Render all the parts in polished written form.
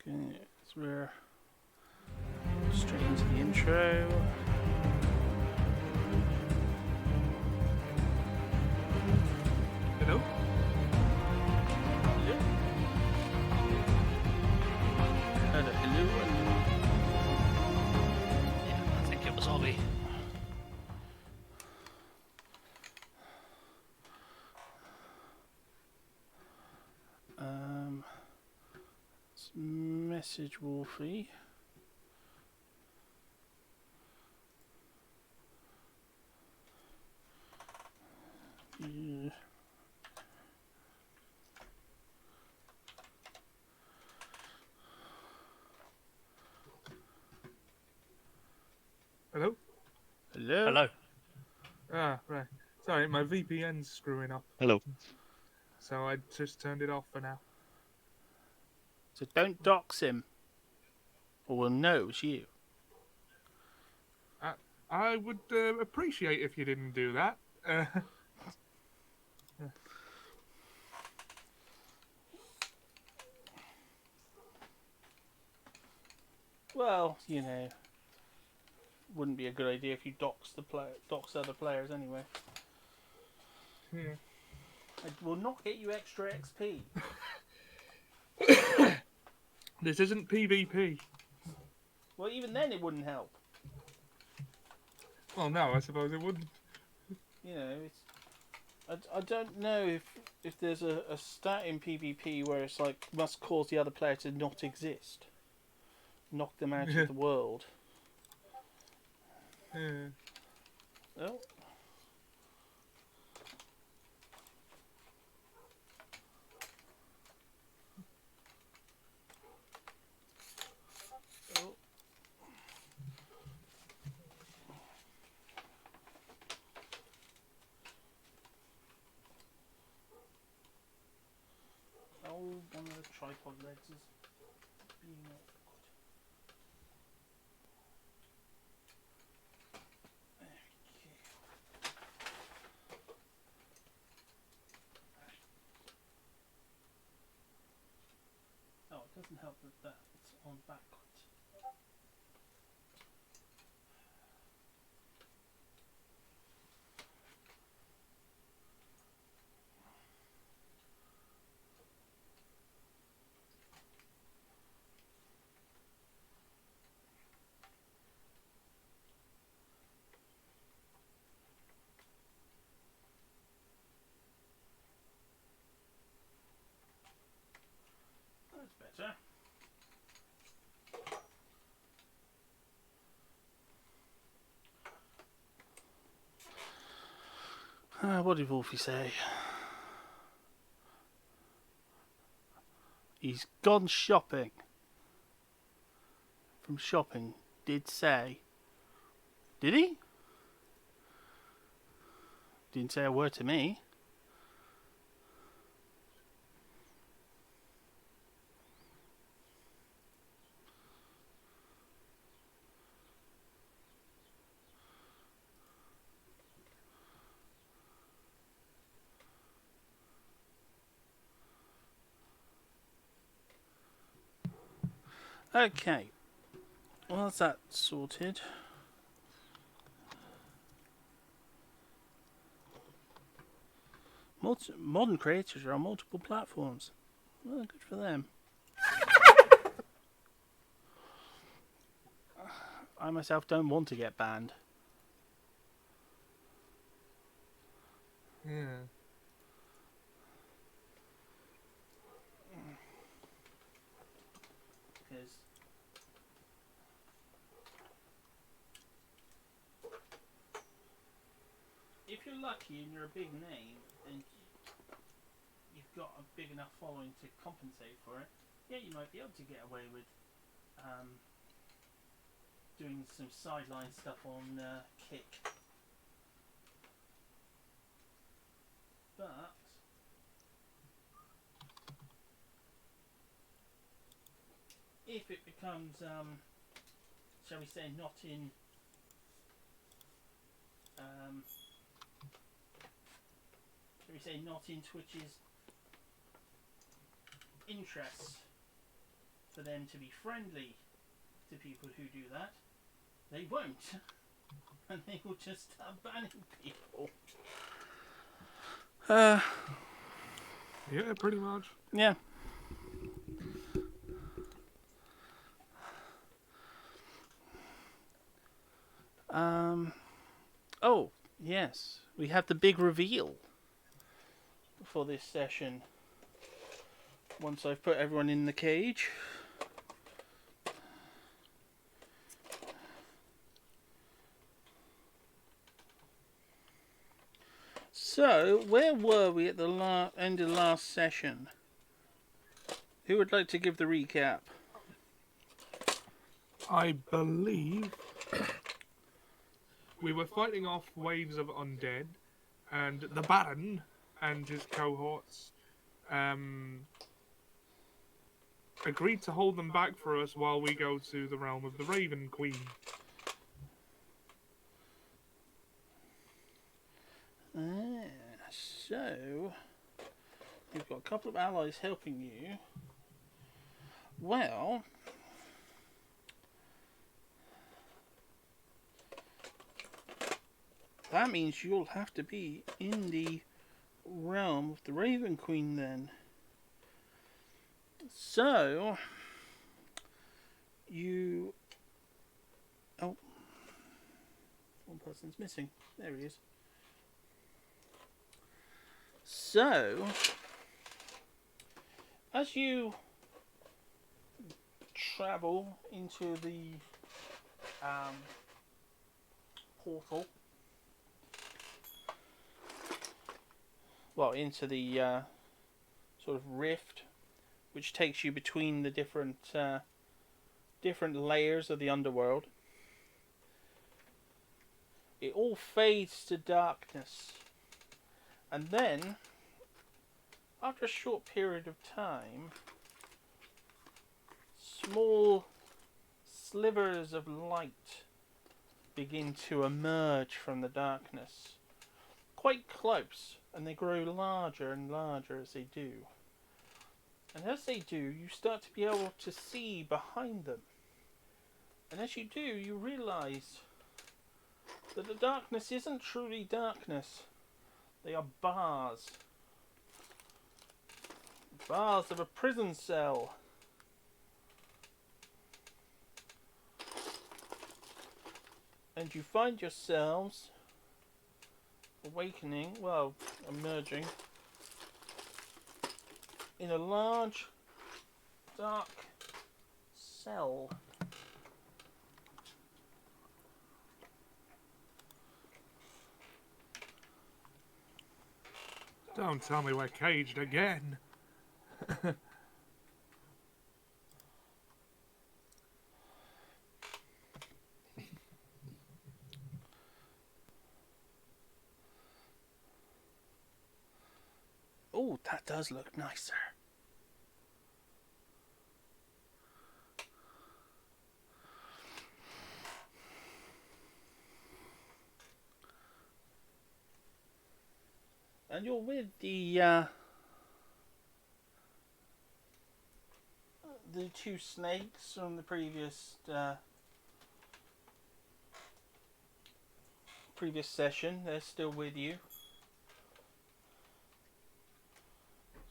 Okay, so we're straight into the intro. Hello? Hello. Hello, hello. Yeah, I think it was Ollie. Message Wolfie. Yeah. Hello? Hello. Hello. Ah, right. Sorry, my VPN's screwing up, Hello. so I just turned it off for now. So don't dox him, or we'll know it's you. I would appreciate if you didn't do that. Well, you know, wouldn't be a good idea if you dox other players anyway. Yeah. It will not get you extra XP. This isn't PvP. Well, even then it wouldn't help. Well, no, I suppose it wouldn't. You know, I don't know if there's a stat in PvP where it's like must cause the other player to not exist, knock them out of the world. Yeah. Oh. Oh. Oh, one of the tripod legs is being awkward. Oh, it doesn't help that it's on backwards. That's better. What did Wolfie say? He's gone shopping. From shopping, did say. Did he? Didn't say a word to me. Okay. Well, that's that sorted. Modern creators are on multiple platforms. Well, good for them. I myself don't want to get banned. Yeah. Because if you're lucky and you're a big name and you've got a big enough following to compensate for it, yeah, you might be able to get away with doing some sideline stuff on Kick. But if it becomes, shall we say, not in Twitch's interests for them to be friendly to people who do that, they won't. And they will just start banning people. Yeah, pretty much. Yeah. Oh, yes. We have the big reveal for this session. Once I've put everyone in the cage. So, where were we at the end of the last session? Who would like to give the recap? I believe we were fighting off waves of undead, and the Baron and his cohorts agreed to hold them back for us while we go to the realm of the Raven Queen. So, you've got a couple of allies helping you. Well, that means you'll have to be in the realm of the Raven Queen then. So, you... Oh. One person's missing. There he is. So, as you travel into the portal, well, into the sort of rift, which takes you between the different layers of the underworld, it all fades to darkness. And then, after a short period of time, small slivers of light begin to emerge from the darkness. Quite close, and they grow larger and larger as they do. And as they do, you start to be able to see behind them. And as you do, you realise that the darkness isn't truly darkness. They are bars. Bars of a prison cell. And you find yourselves awakening, well, emerging, in a large, dark cell. Don't tell me we're caged again. Oh, that does look nicer. And you're with the two snakes from the previous session. They're still with you.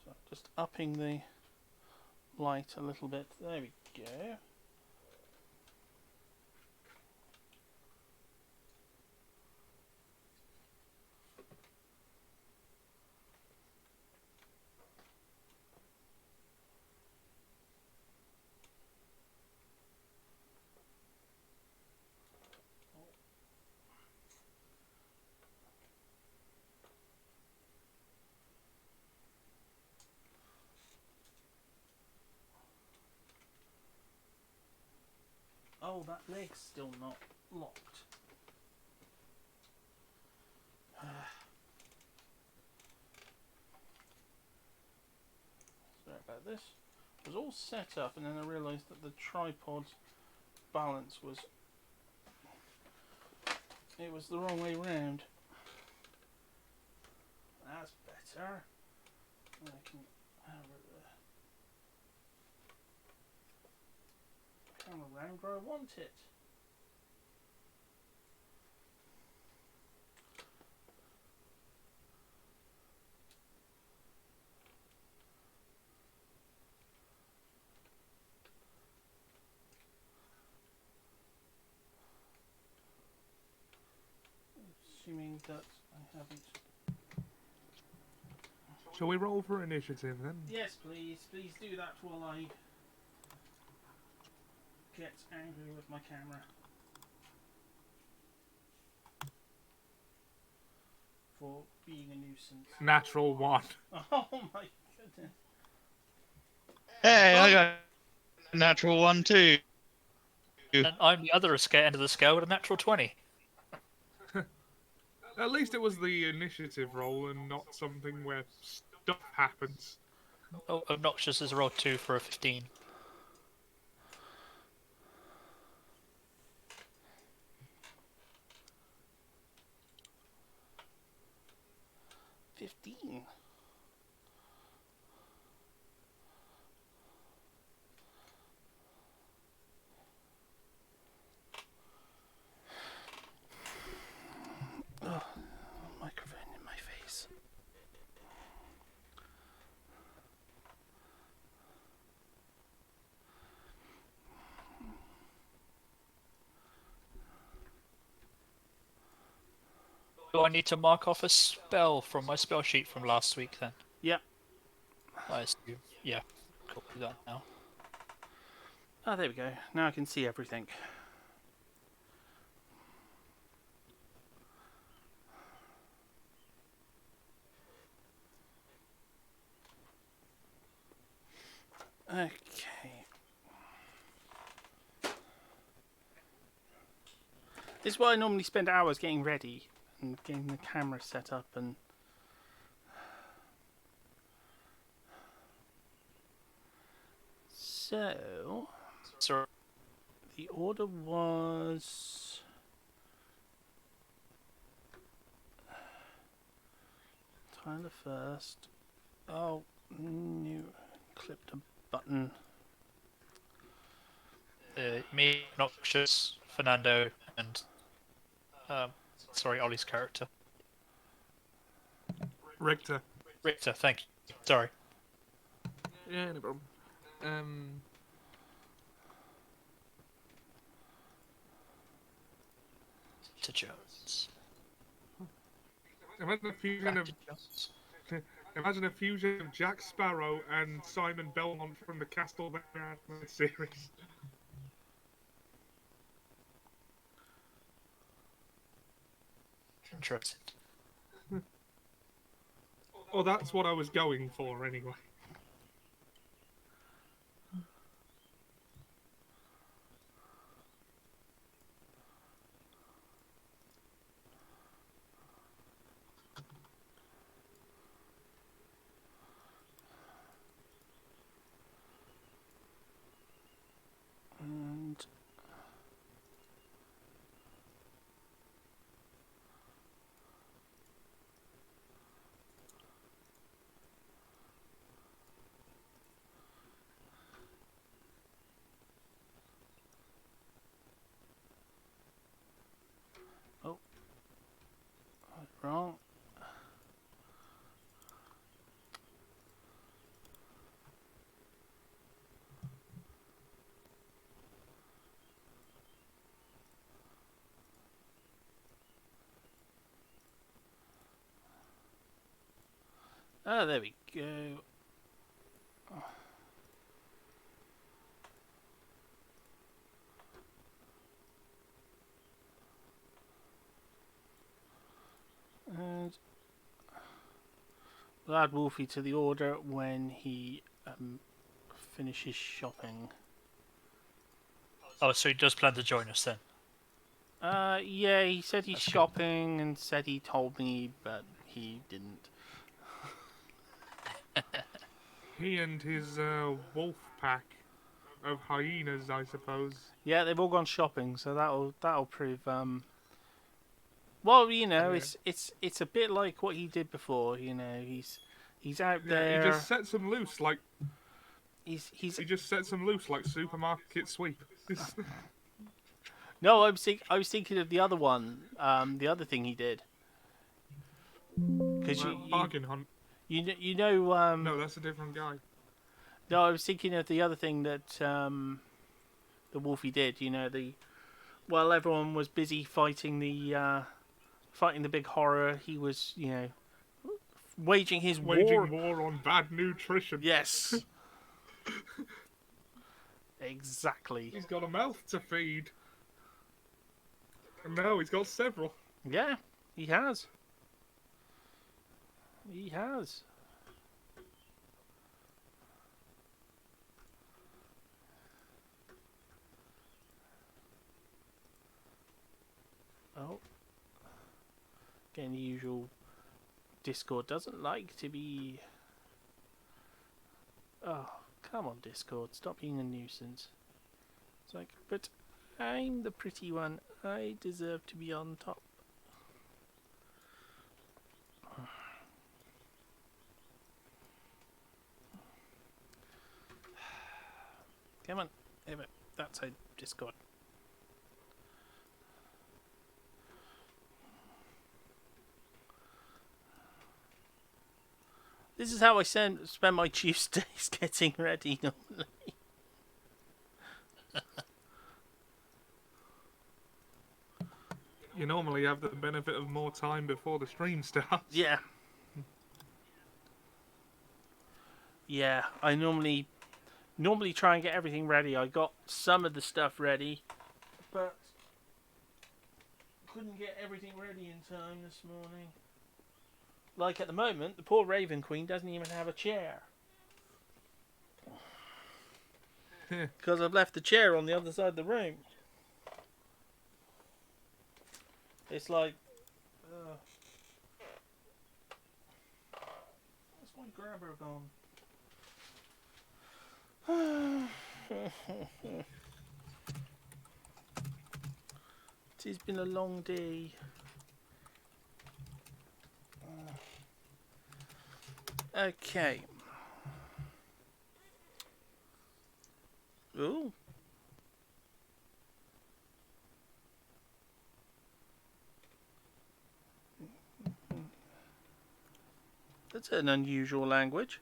So just upping the light a little bit. There we go. Oh, that leg's still not locked. Sorry about this. It was all set up, and then I realised that the tripod's balance was... It was the wrong way round. That's better. I can have it there. I'm around where I want it. Assuming that I haven't. Shall we roll for initiative then? Yes, please. Please do that while I get angry with my camera. For being a nuisance. Natural 1. Oh my goodness. Hey, I got a natural 1 too. And I'm the other end of the scale with a natural 20. At least it was the initiative roll and not something where stuff happens. Oh, Noxious is a roll 2 for a 15. Oh, microphone in my face. Do I need to mark off a spell from my spell sheet from last week then? Yep. I assume. Yeah. Copy that now. Oh, there we go. Now I can see everything. Okay. This is why I normally spend hours getting ready and getting the camera set up and... So... So, The order was... Tylor first. Oh, new... Clipped a button. me, Noxious, Fernando, and sorry, Ollie's character. Richter. Richter, thank you. Sorry. Yeah, no problem. To Jones. Imagine a fusion of imagine a fusion of Jack Sparrow and Simon Belmont from the Castlevania series. Interesting. Oh, that's what I was going for anyway. And... Oh. Wrong. Oh, there we go. And we'll add Wolfie to the order when he finishes shopping. Oh, so he does plan to join us then? Yeah, he said he's That's good. shopping and said he told me, but he didn't. He and his wolf pack of hyenas, I suppose. Yeah, they've all gone shopping, so that'll prove. Well, you know, Yeah. it's a bit like what he did before. You know, he's out Yeah, there. he just sets them loose like He's He just sets them loose like supermarket sweep. No, I was thinking of the other one. The other thing he did. Because Bargain hunt. you know. No, that's a different guy. No, I was thinking of the other thing that the Wolfie did. You know, while everyone was busy fighting the big horror, he was, you know, waging Waging war on bad nutrition. Yes. Exactly. He's got a mouth to feed. And now he's got several. Yeah, he has. He has. Oh. Again, the usual Discord doesn't like to be... Oh, come on, Discord. Stop being a nuisance. It's like, but I'm the pretty one. I deserve to be on top. Come on. That's how Discord. This is how I spend my Tuesdays getting ready normally. You normally have the benefit of more time before the stream starts. Yeah. Yeah, I normally try and get everything ready. I got some of the stuff ready, but couldn't get everything ready in time this morning. Like at the moment, the poor Raven Queen doesn't even have a chair. Because I've left the chair on the other side of the room. It's like... where's my grabber gone? It's been a long day. Okay. Ooh. That's an unusual language.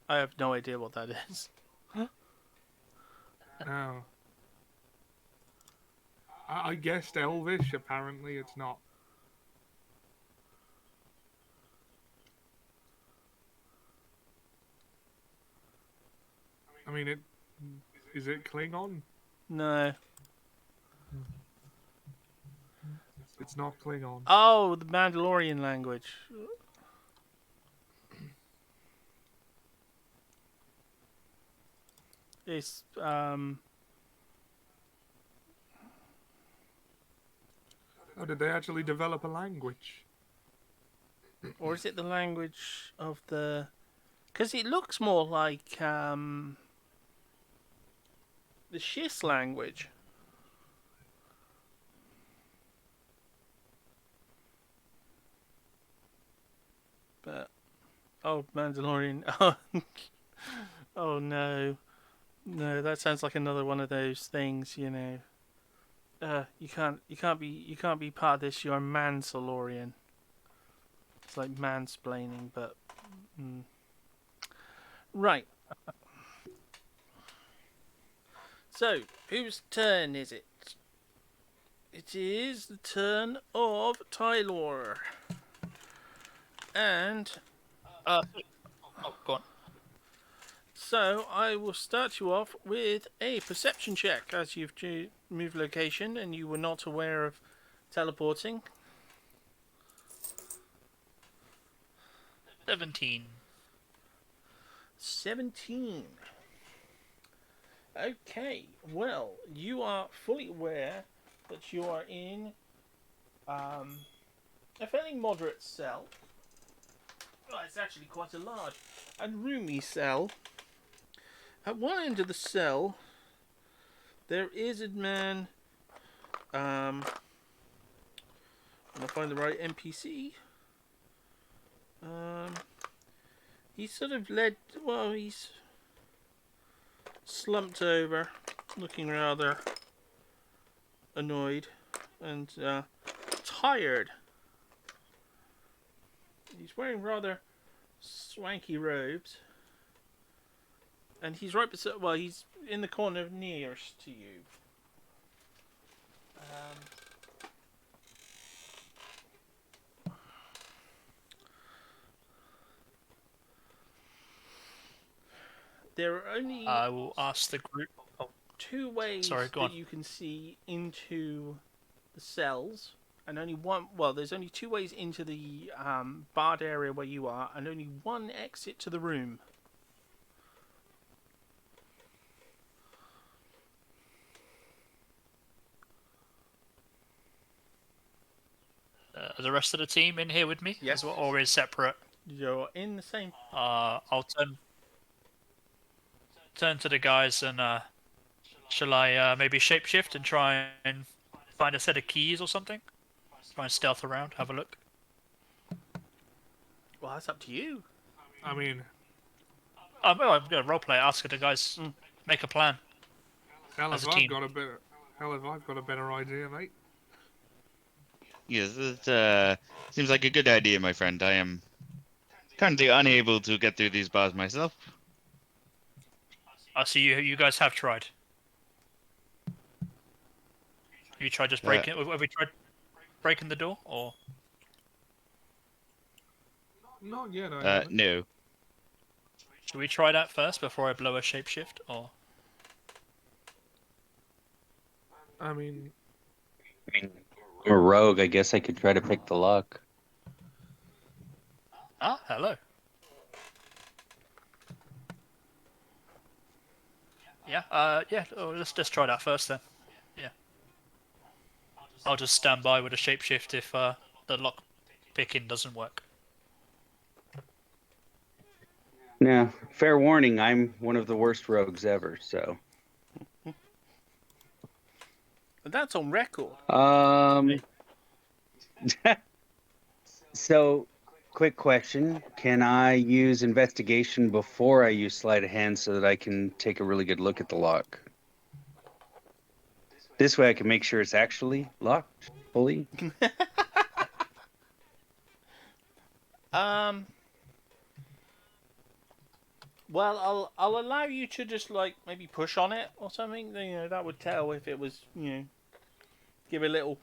I have no idea what that is. No. I guessed Elvish, apparently it's not. I mean, is it Klingon? No. It's not Klingon. Oh, the Mandalorian language. It's Oh, did they actually develop a language? or is it the language of the? Because it looks more like the Shiss language. But oh, Mandalorian. Oh, oh no. No, that sounds like another one of those things, you know. You can't be part of this. You're a Mansalorian. It's like mansplaining, but right. So, whose turn is it? It is the turn of Tylor. And oh, go on. so I will start you off with a perception check as you've moved location and you were not aware of teleporting. 17. 17. Okay, well, you are fully aware that you are in a fairly moderate cell. Oh, it's actually quite a large and roomy cell. At one end of the cell, there is a man. I'm gonna find the right NPC. He's sort of led. Well, he's slumped over, looking rather annoyed and tired. He's wearing rather swanky robes, and he's right beside. Well, he's in the corner nearest to you. There are only I will ask the group. Oh, two ways sorry, go that on. you can see into the cells, and only one. Well, there's only two ways into the barred area where you are, and only one exit to the room. The rest of the team in here with me? Yes. As well, or is separate? You're in the same. I'll turn to the guys and shall I maybe shapeshift and try and find a set of keys or something? Try and stealth around, have a look. Well, that's up to you. I mean, I'm gonna roleplay. Ask the guys, make a plan. hell As if a I've team. got a better, hell if I've got a better idea, mate. Yes, it seems like a good idea, my friend. I am currently unable to get through these bars myself. I see you guys have tried. You tried just breaking. Have we tried breaking the door or? Not yet, I haven't. No. Should we try that first before I blow a shapeshift or? I mean, I'm a rogue. I guess I could try to pick the lock. Ah, hello. Yeah, yeah. Oh, let's just try that first then. Yeah. I'll just stand by with a shapeshift if the lock picking doesn't work. Now, fair warning, I'm one of the worst rogues ever, so. And that's on record. So, quick question. Can I use investigation before I use sleight of hand so that I can take a really good look at the lock? This way I can make sure it's actually locked fully. Well, I'll allow you to just like maybe push on it or something. You know, that would tell if it was, you know, give a little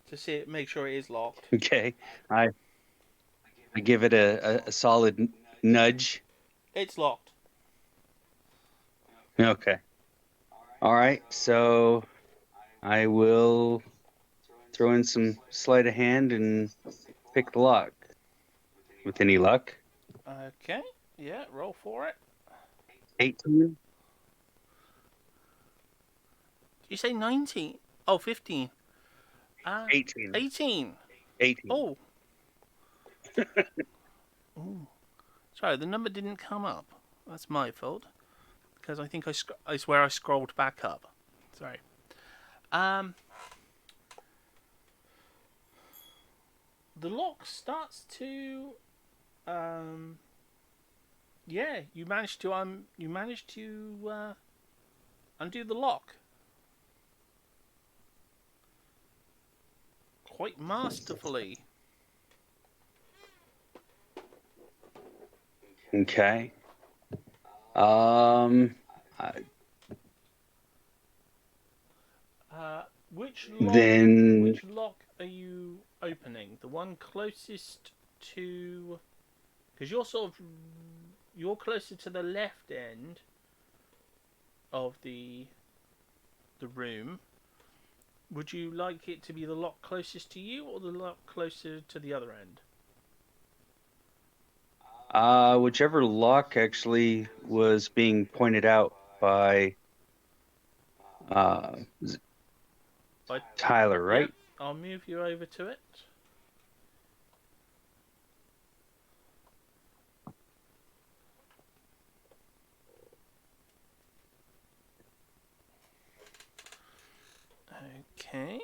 to see it, make sure it is locked. Okay. I give it a solid nudge. It's locked. Okay. All right. So I will throw in some sleight of hand and pick the lock. With any luck. Okay. Yeah, roll for it. 18. Did you say 19? Oh, 15. 18. 18. 18. Oh. Ooh. Sorry, the number didn't come up. That's my fault. Because I think I swear I scrolled back up. Sorry. The lock starts to yeah, you managed to undo the lock quite masterfully. Okay. Which Then lock are you opening? The one closest to, because you're closer to the left end of the room. Would you like it to be the lock closest to you or the lock closer to the other end? whichever lock actually was being pointed out by By Tylor, right? Yep, I'll move you over to it. Okay.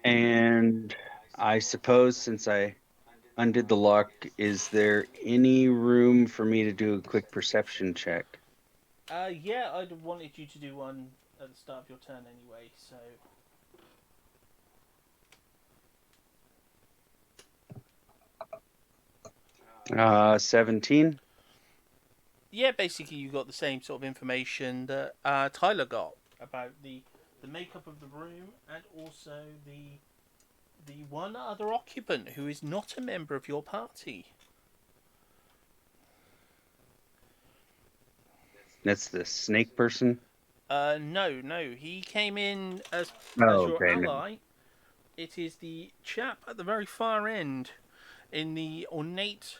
And I suppose since I undid the lock, is there any room for me to do a quick perception check? Yeah, I'd have wanted you to do one at the start of your turn anyway, so... 17. Yeah, basically you got the same sort of information that Tylor got about the makeup of the room and also the one other occupant who is not a member of your party. That's the snake person. No, he came in as Oh, your okay. No. ally. It is the chap at the very far end in the ornate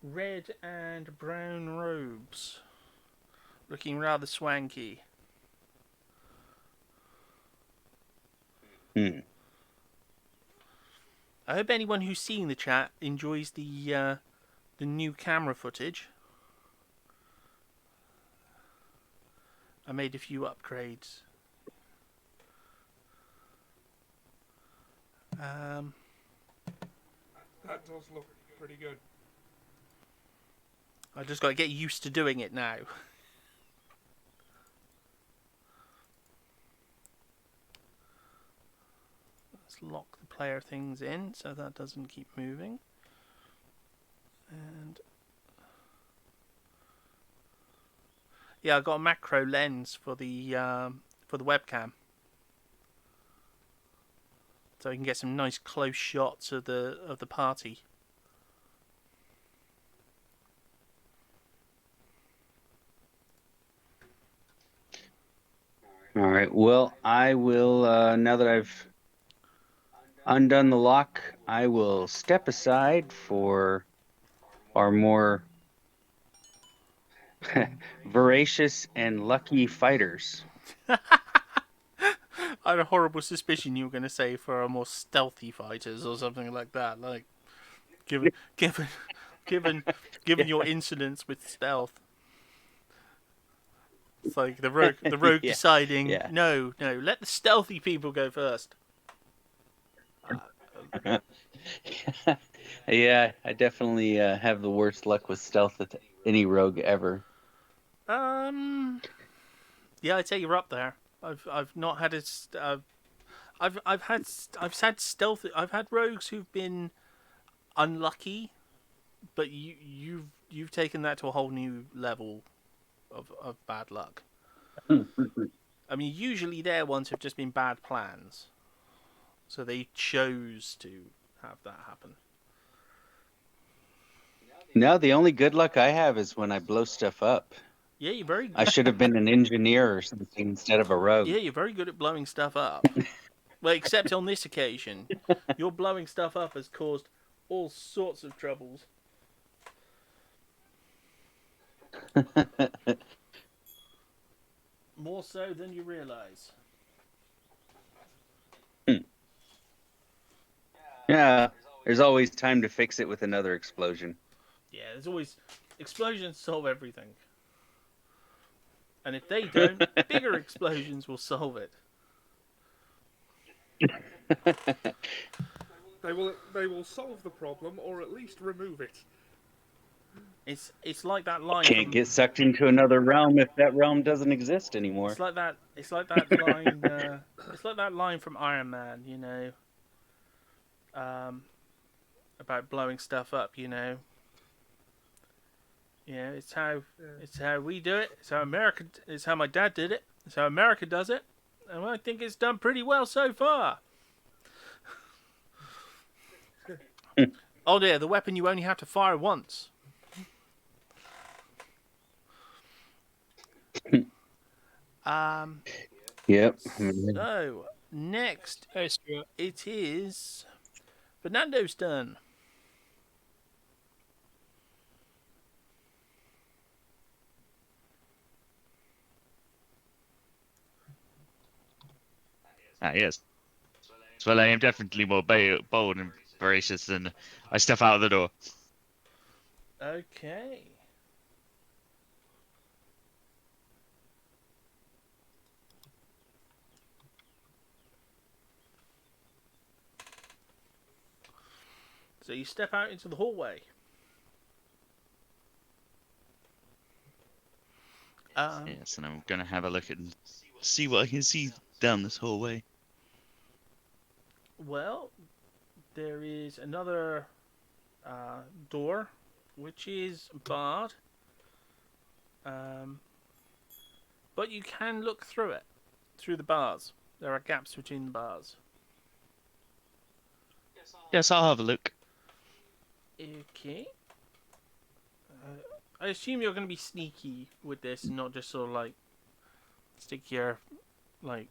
red and brown robes, looking rather swanky. Hmm. I hope anyone who's seeing the chat enjoys the new camera footage. I made a few upgrades. That does look pretty good. I just got to get used to doing it now. Let's lock the player things in so that doesn't keep moving. And yeah, I got a macro lens for the webcam, so you can get some nice close shots of the party. All right. Well, I will, now that I've undone the lock, I will step aside for our more voracious and lucky fighters. I had a horrible suspicion you were going to say for our more stealthy fighters or something like that. Like, given your incidents with stealth, it's like the rogue Yeah, deciding, yeah. no, let the stealthy people go first. Yeah, I definitely have the worst luck with stealth of any rogue ever. Yeah, I'd say you're up there. I've not had I've had stealth. I've had rogues who've been unlucky, but you've taken that to a whole new level of bad luck. I mean, usually their ones have just been bad plans, so they chose to have that happen. No, the only good luck I have is when I blow stuff up. Yeah, you're very I should have been an engineer or something instead of a rogue. yeah, you're very good at blowing stuff up. Well, except on this occasion, your blowing stuff up has caused all sorts of troubles. More so than you realise. Yeah, there's always time to fix it with another explosion. Yeah, there's always explosions solve everything. And if they don't, bigger explosions will solve it. They will solve the problem or at least remove it. It's like that line. Can't get sucked into another realm if that realm doesn't exist anymore. It's like that line. It's like that line from Iron Man. You know. About blowing stuff up. You know. Yeah, it's how we do it. It's how America. It's how my dad did it. It's how America does it, and I think it's done pretty well so far. Oh dear, the weapon you only have to fire once. Yep. So next, Hey, Stuart. it is Fernando's turn. Yes. Well, I am definitely more bold and voracious than I step out of the door. Okay. So you step out into the hallway. Yes, and I'm gonna have a look and see what I can see down this hallway. Well, there is another door, which is barred. But you can look through it, through the bars. There are gaps between the bars. Yes, I'll have a look. Okay. I assume you're going to be sneaky with this and not just sort of like stick your like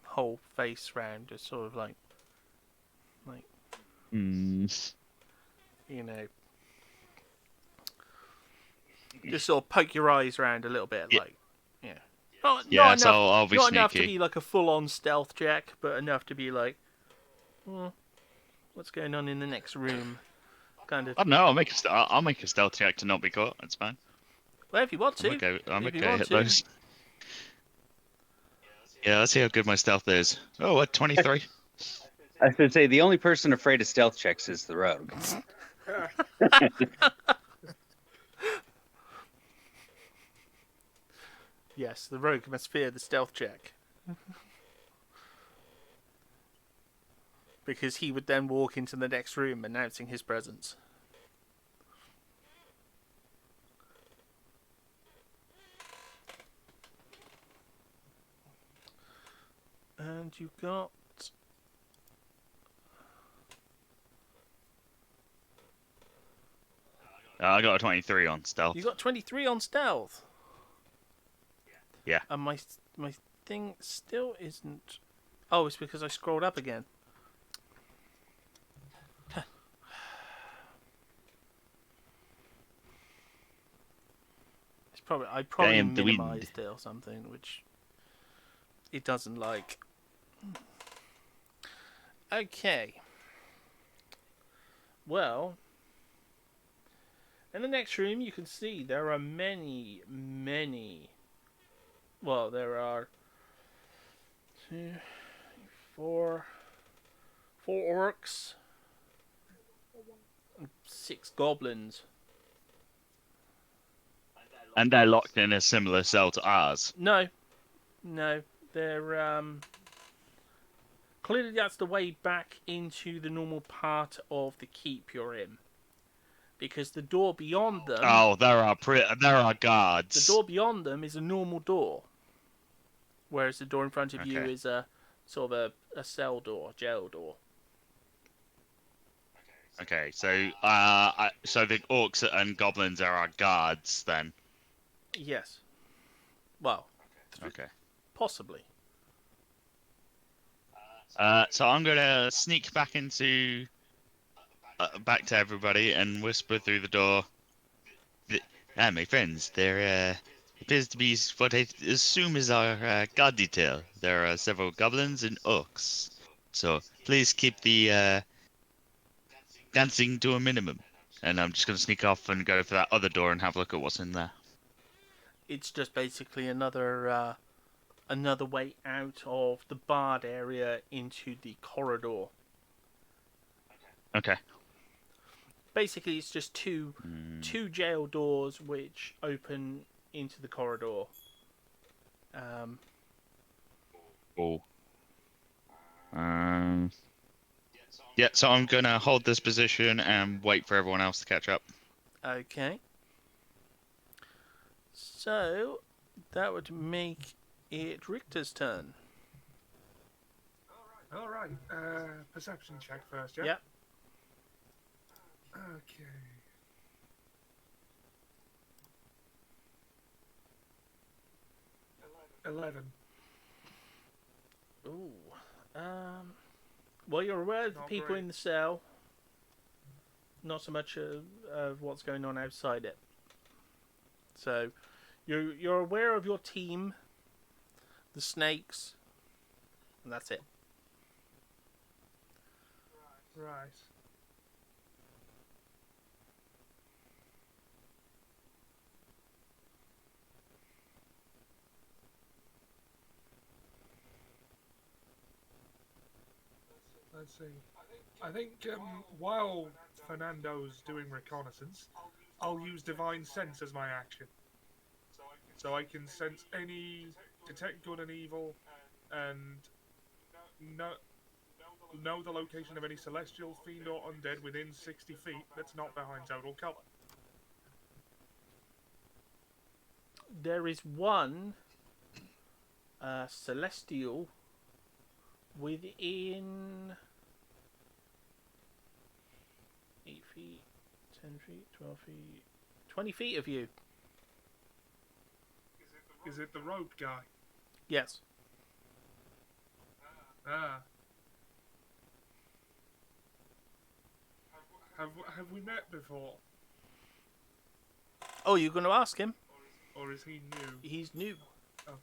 whole face round, just sort of like Hmm. you know, just sort of poke your eyes around a little bit, Yeah. like yeah. Not Yes, enough, I'll be not sneaky. enough to be like a full-on stealth check, but enough to be like, what's going on in the next room? Kind of. I don't know. I'll make a stealth check to not be caught. That's fine. Well, if you want to. I'm If you okay. want Hit to. those. Yeah, let's see how good my stealth is. Oh, what? 23. I should say the only person afraid of stealth checks is the rogue. Yes, the rogue must fear the stealth check. Because he would then walk into the next room announcing his presence. And you got... I got a 23 on stealth. You got 23 on stealth. Yeah. And my thing still isn't... Oh, it's because I scrolled up again. I probably Damn, the wind. minimized it or something, which it doesn't like. Okay. Well, in the next room you can see there are many. Well, there are 2, 4 orcs, and 6 goblins. And they're locked in a similar cell to ours. No, they're clearly that's the way back into the normal part of the keep you're in, because the door beyond them. Oh, there are guards. The door beyond them is a normal door, whereas the door in front of you Okay. is a sort of a cell door, jail door. Okay, so so the orcs and goblins are our guards then. Yes. Well, Okay. possibly. So I'm gonna sneak back into back to everybody and whisper through the door. My friends, there appears to be what I assume is our guard detail. There are several goblins and orcs, so please keep the dancing to a minimum. And I'm just gonna sneak off and go for that other door and have a look at what's in there. It's just basically another way out of the barred area into the corridor. Okay. Basically, it's just two jail doors which open into the corridor. Cool. Yeah, so I'm gonna hold this position and wait for everyone else to catch up. Okay. So that would make it Richter's turn. All right. Perception check first, yeah? Yep. Okay. $11. Ooh. Well, you're aware of the Not people great. in the cell. Not so much of what's going on outside it. So, you're aware of your team, the snakes, and that's it. Right. Let's see. I think while Fernando's doing reconnaissance, I'll use Divine Sense as my action. So I can sense detect good and evil, and know the location of any celestial, fiend, or undead within 60 feet that's not behind total cover. There is one celestial within 8 feet, 10 feet, 12 feet, 20 feet of you. Is it the road guy? Yes. Ah. Have we met before? Oh, you're going to ask him? Or is he new? He's new. Oh.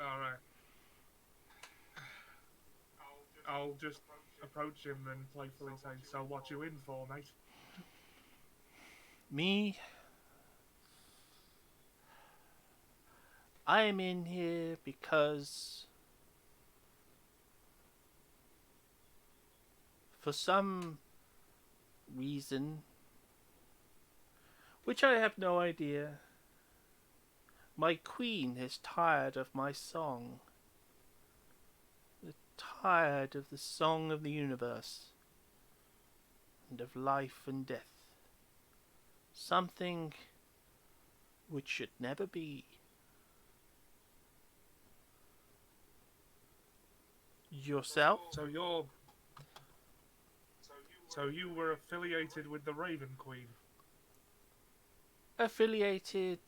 Alright. I'll just approach him and playfully say, "So what you in for, mate?" Me? I am in here because for some reason, which I have no idea, my queen is tired of my song. Tired of the song of the universe and of life and death. Something which should never be. Yourself? So you were affiliated with the Raven Queen? Affiliated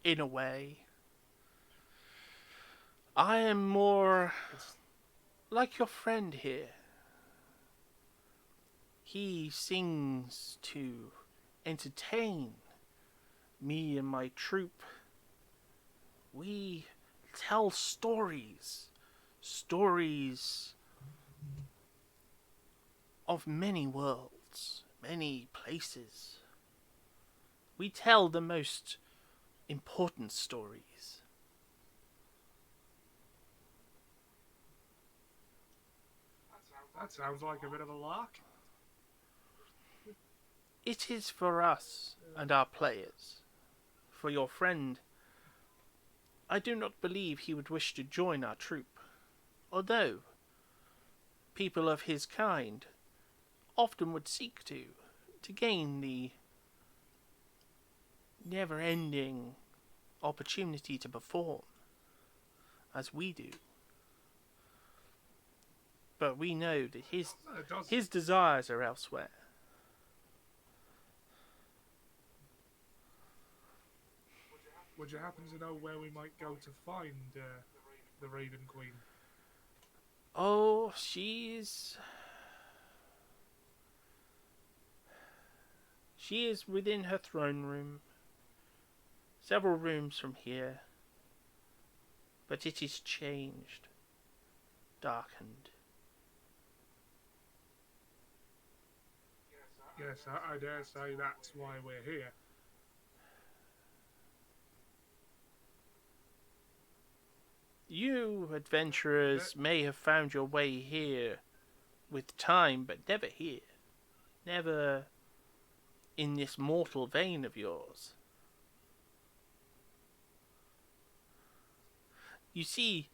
in a way. I am more like your friend here. He sings to entertain me and my troupe. We tell stories. Stories of many worlds, many places. We tell the most important stories. That sounds like a bit of a lark. It is for us and our players. For your friend, I do not believe he would wish to join our troupe, although people of his kind often would seek to gain the never-ending opportunity to perform, as we do. But we know that his desires are elsewhere. Would you happen to know where we might go to find the Raven Queen? Oh, she is within her throne room, several rooms from here, but it is changed, darkened. Yes, I dare say that's why we're here. You adventurers may have found your way here with time, but never here. Never in this mortal vein of yours. You see,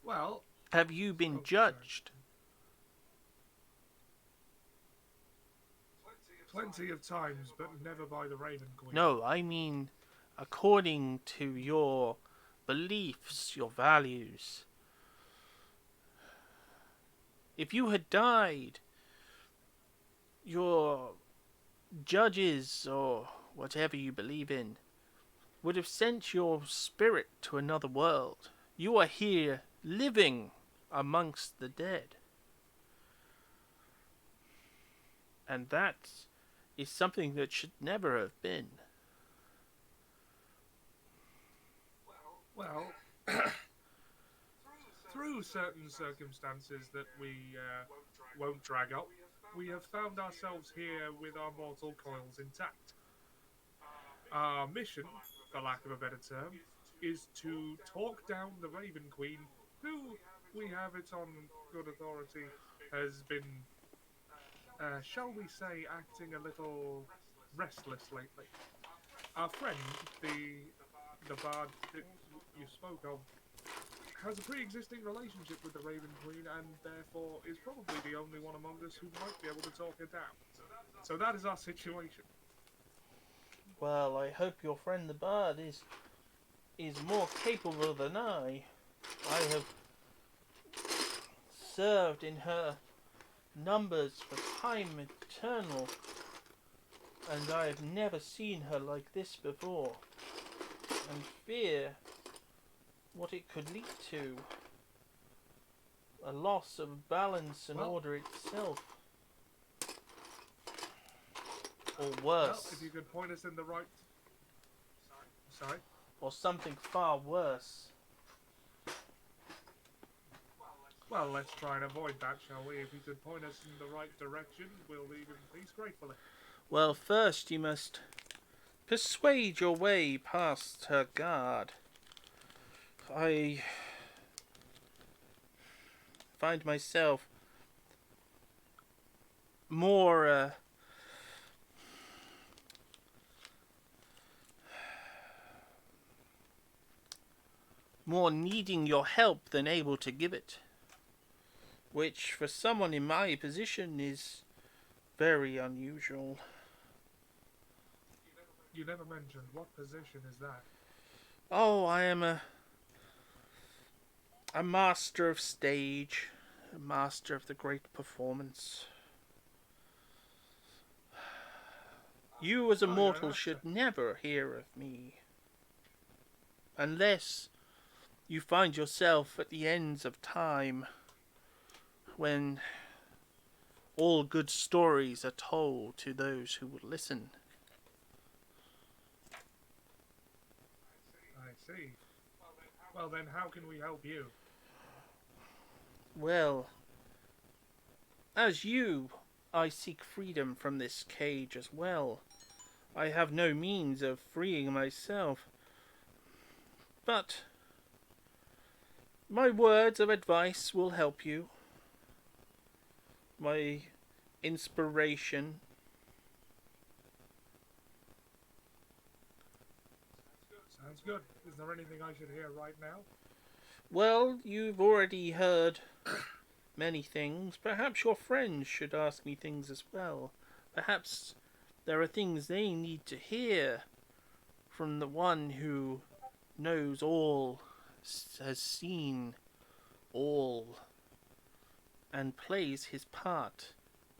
Well, have you been judged? plenty of times, but never by the Raven Queen. No, I mean, according to your beliefs, your values. If you had died, your judges, or whatever you believe in, would have sent your spirit to another world. You are here living amongst the dead. And that is something that should never have been. Well, through certain circumstances that we won't drag up, we have found ourselves here with our mortal coils intact. Our mission, for lack of a better term, is to talk down the Raven Queen, who, we have it on good authority, has been, shall we say, acting a little restless lately. Our friend, the bard that you spoke of, has a pre-existing relationship with the Raven Queen, and therefore is probably the only one among us who might be able to talk her down. So that is our situation. Well, I hope your friend the bard is more capable than I. I have served in her numbers for time eternal, and I have never seen her like this before, and fear what it could lead to. A loss of balance and order itself. Or worse. Well, if you could point us in the right... Sorry? Or something far worse. Well, let's try and avoid that, shall we? If you could point us in the right direction, we'll leave in peace gratefully. Well, first you must persuade your way past her guard. I find myself more needing your help than able to give it, which for someone in my position is very unusual. You never mentioned what position is that? Oh, I am a master of stage, a master of the great performance. You as a mortal should never hear of me, unless you find yourself at the ends of time, when all good stories are told to those who will listen. I see. Well then, how can we help you? Well, as you, I seek freedom from this cage as well. I have no means of freeing myself, but my words of advice will help you. My inspiration. Sounds good. Is there anything I should hear right now? Well, you've already heard many things. Perhaps your friends should ask me things as well. Perhaps there are things they need to hear from the one who knows all, has seen all, and plays his part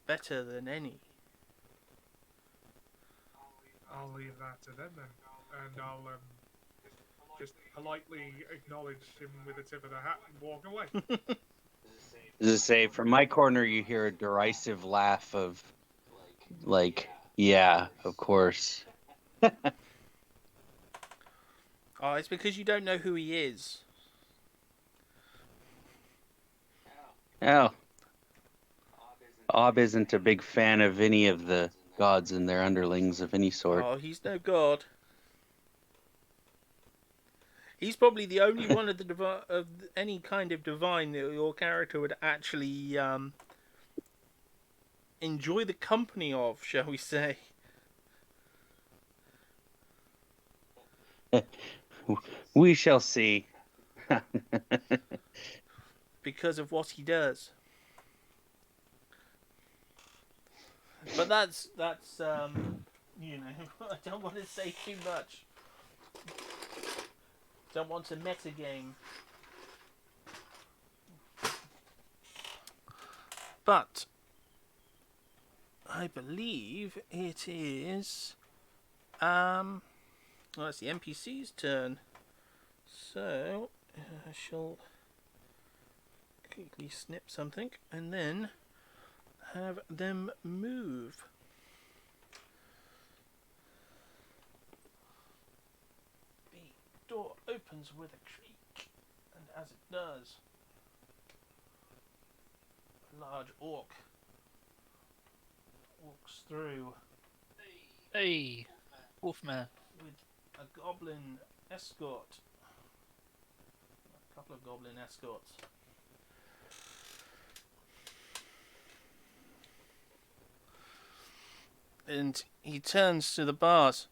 better than any. I'll leave that to them then, and I'll just politely acknowledge him with a tip of the hat and walk away. As I say, from my corner, you hear a derisive laugh of, like, yeah, of course. Oh, it's because you don't know who he is. Oh. Ob isn't a big fan of any of the gods and their underlings of any sort. Oh, he's no god. He's probably the only one of of any kind of divine that your character would actually enjoy the company of, shall we say. We shall see. Because of what he does. But that's you know, I don't want to say too much. Don't want to metagame. But I believe it is well, it's the NPC's turn. So I shall quickly snip something and then have them move. The door opens with a creak, and as it does, large orc walks through Hey, Wolfman. with a goblin escort. A couple of goblin escorts. And he turns to the bars.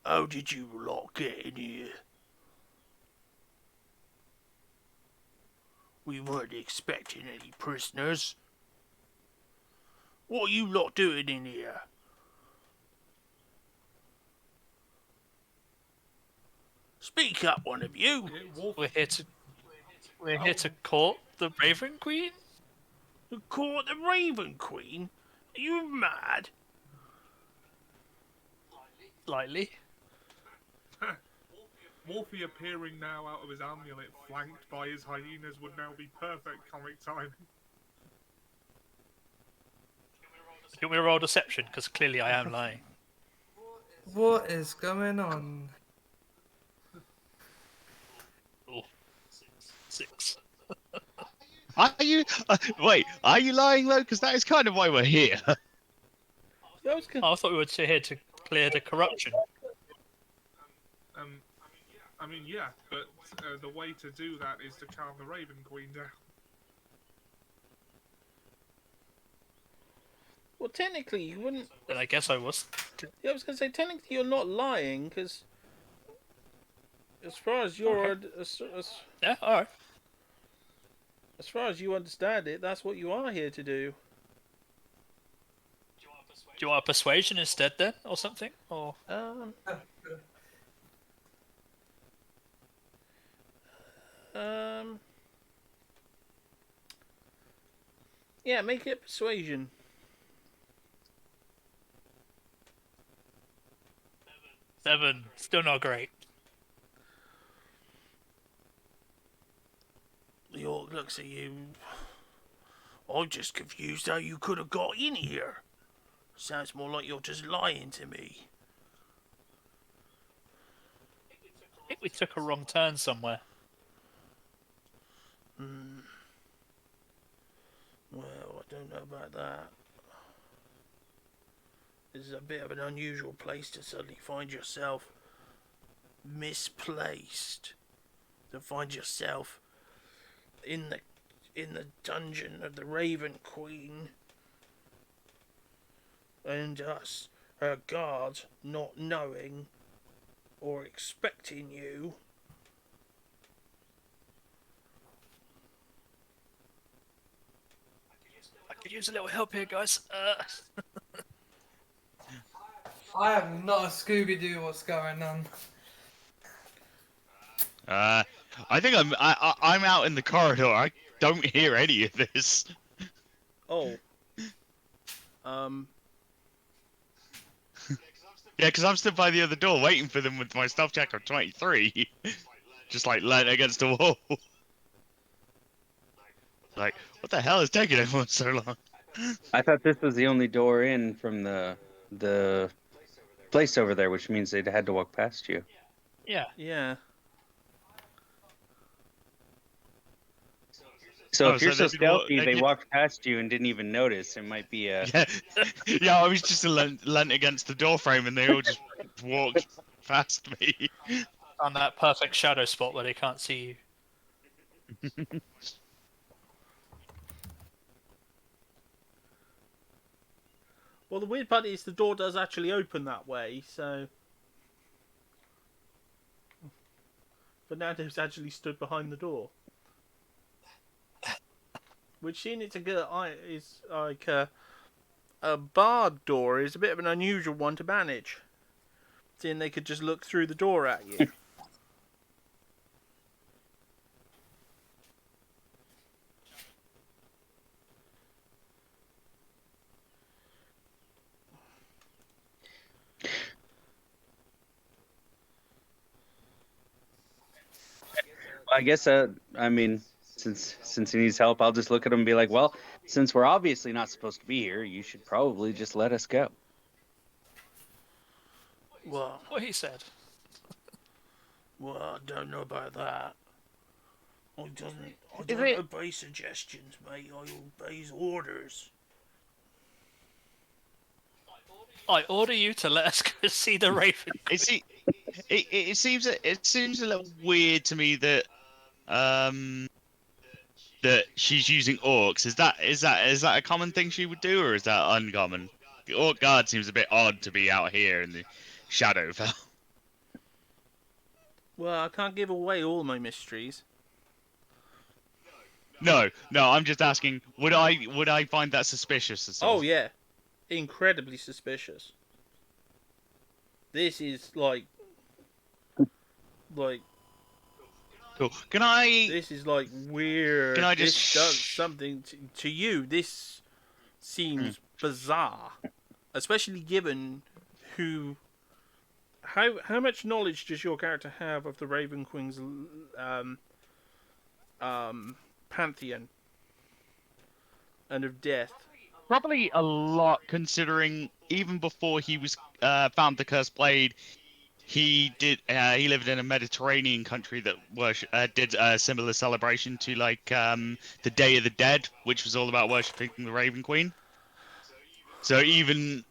How did you lot get in here? We weren't expecting any prisoners. What are you lot doing in here? Speak up, one of you. We're here to court the Raven Queen. You caught the Raven Queen? Are you mad? Slightly. Wolfie appearing now out of his amulet, flanked by his hyenas, would now be perfect comic timing. Do you want me to roll deception? Because clearly I am lying. What is going on? Oh, 6. Are you? Wait, are you lying though? Because that is kind of why we're here. Yeah, I was gonna... Oh, I thought we were here to clear the corruption. I mean, yeah, but the way to do that is to calm the Raven Queen down. Well, technically, you wouldn't... Then I guess I was. Yeah, I was going to say, technically, you're not lying, because... As far as you're... Yeah, alright. As far as you understand it, that's what you are here to do. Do you want a persuasion instead then, or something? Or Yeah, make it persuasion. 7. Still not great. The orc looks at you. I'm just confused how you could have got in here. Sounds more like you're just lying to me. I think we took a wrong turn somewhere. Well, I don't know about that. This is a bit of an unusual place to suddenly find yourself misplaced. To find yourself in the dungeon of the Raven Queen, and us, her guards, not knowing or expecting you. I could use a little help here, guys. I am not a Scooby-Doo. What's going on? I think I'm out in the corridor. I don't hear any of this. Oh. Yeah, because I'm stood by the other door waiting for them with my stealth check of 23. Just like leaning against a wall. Like, what the hell is taking everyone so long? I thought this was the only door in from the place over there, which means they'd had to walk past you. Yeah. Yeah. So Oh, if you're so so they did walk- stealthy, they they did- walked past you and didn't even notice. It might be a... Yeah, yeah. I was just leant against the door frame, and they all just walked past me. On that perfect shadow spot where they can't see you. Well, the weird part is the door does actually open that way, so... Fernando's actually stood behind the door. Which, seeing it's is like a barred door, is a bit of an unusual one to manage. Seeing they could just look through the door at you. I guess, I mean, since he needs help, I'll just look at him and be like, well, since we're obviously not supposed to be here, you should probably just let us go. Well, What he said. I don't know about that. I Is don't it- obey suggestions, mate. I obey orders. I order you to let us go see the Raven. It seems a little weird to me that that she's using orcs. Is that a common thing she would do, or is that uncommon? The orc guard seems a bit odd to be out here in the Shadowfell. Well, I can't give away all my mysteries. No, I'm just asking. Would I find that suspicious at all? Oh yeah, incredibly suspicious. This is like Cool. Can I? this is like weird. Can I This just does something to you. This seems bizarre, especially given who. How much knowledge does your character have of the Raven Queen's pantheon and of death? Probably a lot, considering even before he was found the cursed blade, he lived in a Mediterranean country that did a similar celebration to like the Day of the Dead, which was all about worshipping the Raven Queen. So even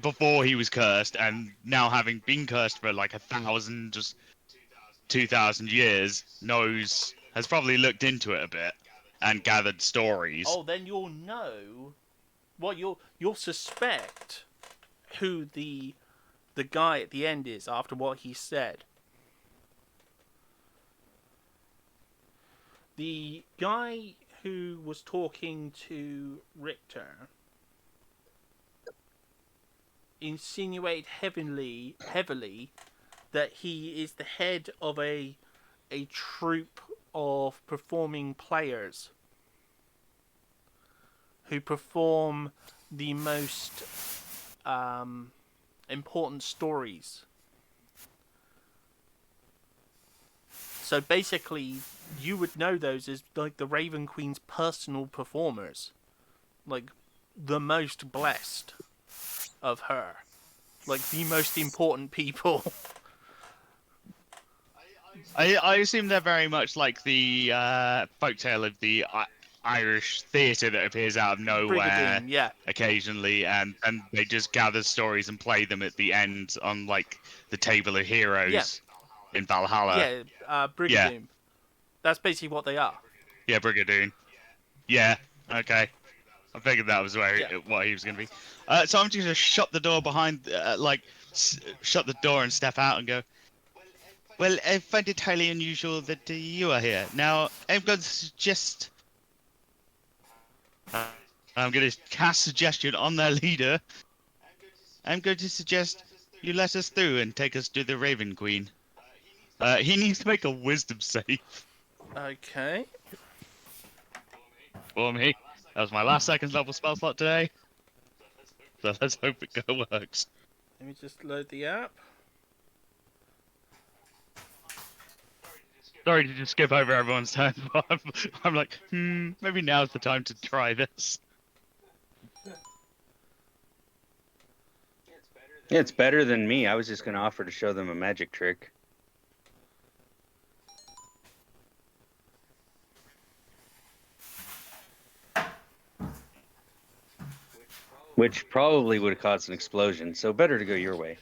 before he was cursed, and now having been cursed for like 1,000, just 2,000 years, has probably looked into it a bit and gathered stories. Oh, then you'll know. Well, you'll suspect who the guy at the end is after what he said. The guy who was talking to Richter insinuate heavily that he is the head of a troupe of performing players who perform the most important stories. So basically, you would know those as like the Raven Queen's personal performers, like the most blessed of her, like the most important people. I assume they're very much like the folktale of the Irish theatre that appears out of nowhere Brigadine, yeah. occasionally, and they just gather stories and play them at the end on like the Table of Heroes in Valhalla. Yeah, Brigadoon. That's basically what they are. Yeah, Brigadoon. Yeah, okay. I figured that was what he was going to be. So I'm just going to shut the door behind, shut the door and step out and go, well, I find it highly unusual that you are here. Now, I'm going to suggest... I'm going to cast suggestion on their leader. I'm going to suggest you let us through and take us to the Raven Queen. He needs to make a wisdom save Okay. for me. That was my last second level spell slot today. So let's hope it works. Let me just load the app. Sorry to just skip over everyone's turn, but I'm like, maybe now's the time to try this. Yeah, it's better than me. I was just going to offer to show them a magic trick. Which probably would have caused an explosion, so better to go your way.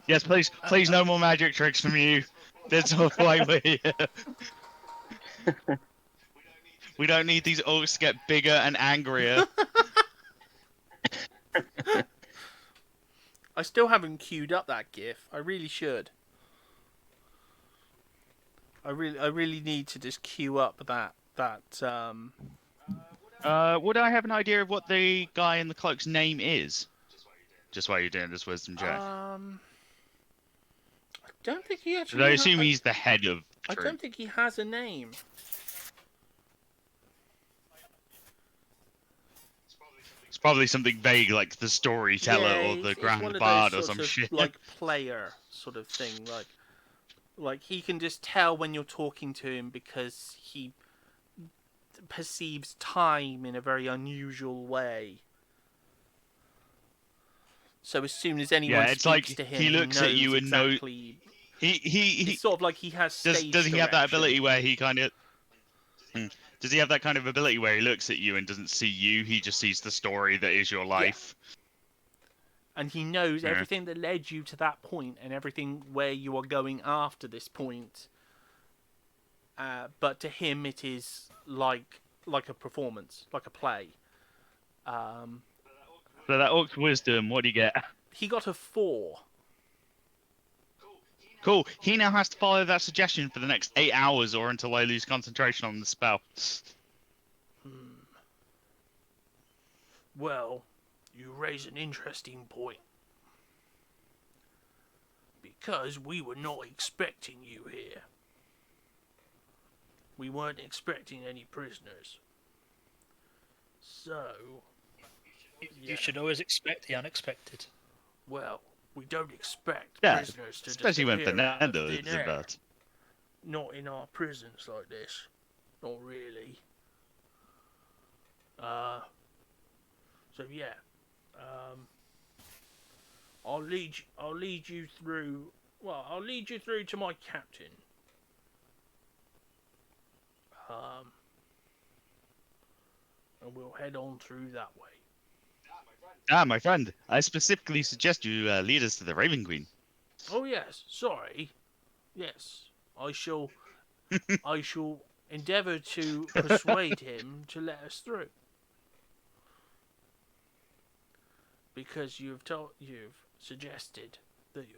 Yes, please, no more magic tricks from you. That's all why we're here. We don't need these orcs to get bigger and angrier. I still haven't queued up that GIF. I really should. I really need to just queue up that. Would I have an idea of what the guy in the cloak's name is? Just while you're doing this wisdom check. I don't think he 'Cause actually. I assume he's the head of the I troop. don't think he has a name. It's probably something vague like the storyteller Yeah, or the it's grand one of bard those or sorts some of, shit. like player sort of thing. Like he can just tell when you're talking to him because he perceives time in a very unusual way. So as soon as anyone it's speaks like to him, he looks knows at you and knows- exactly. He It's sort of like he has stage does he have that direction. ability where he kind of Does he have that kind of ability where he looks at you and doesn't see you? He just sees the story that is your life. And he knows Yeah. everything that led you to that point and everything where you are going after this point. But to him, it is like a performance, like a play. So that Orc's wisdom, what do you get? He got a 4. Cool. He now has to follow that suggestion for the next 8 hours or until I lose concentration on the spell. Well, you raise an interesting point. Because we were not expecting you here. We weren't expecting any prisoners. So... You should always expect the unexpected. Well, we don't expect Yeah, prisoners to especially when disappear out of Fernando thin is air. about. Not in our prisons like this. Not really. So yeah. I'll lead you through. Well, I'll lead you through to my captain. And we'll head on through that way. Ah, my friend, I specifically suggest you lead us to the Raven Queen. Oh yes, sorry. Yes, I shall endeavour to persuade him to let us through. Because you've suggested that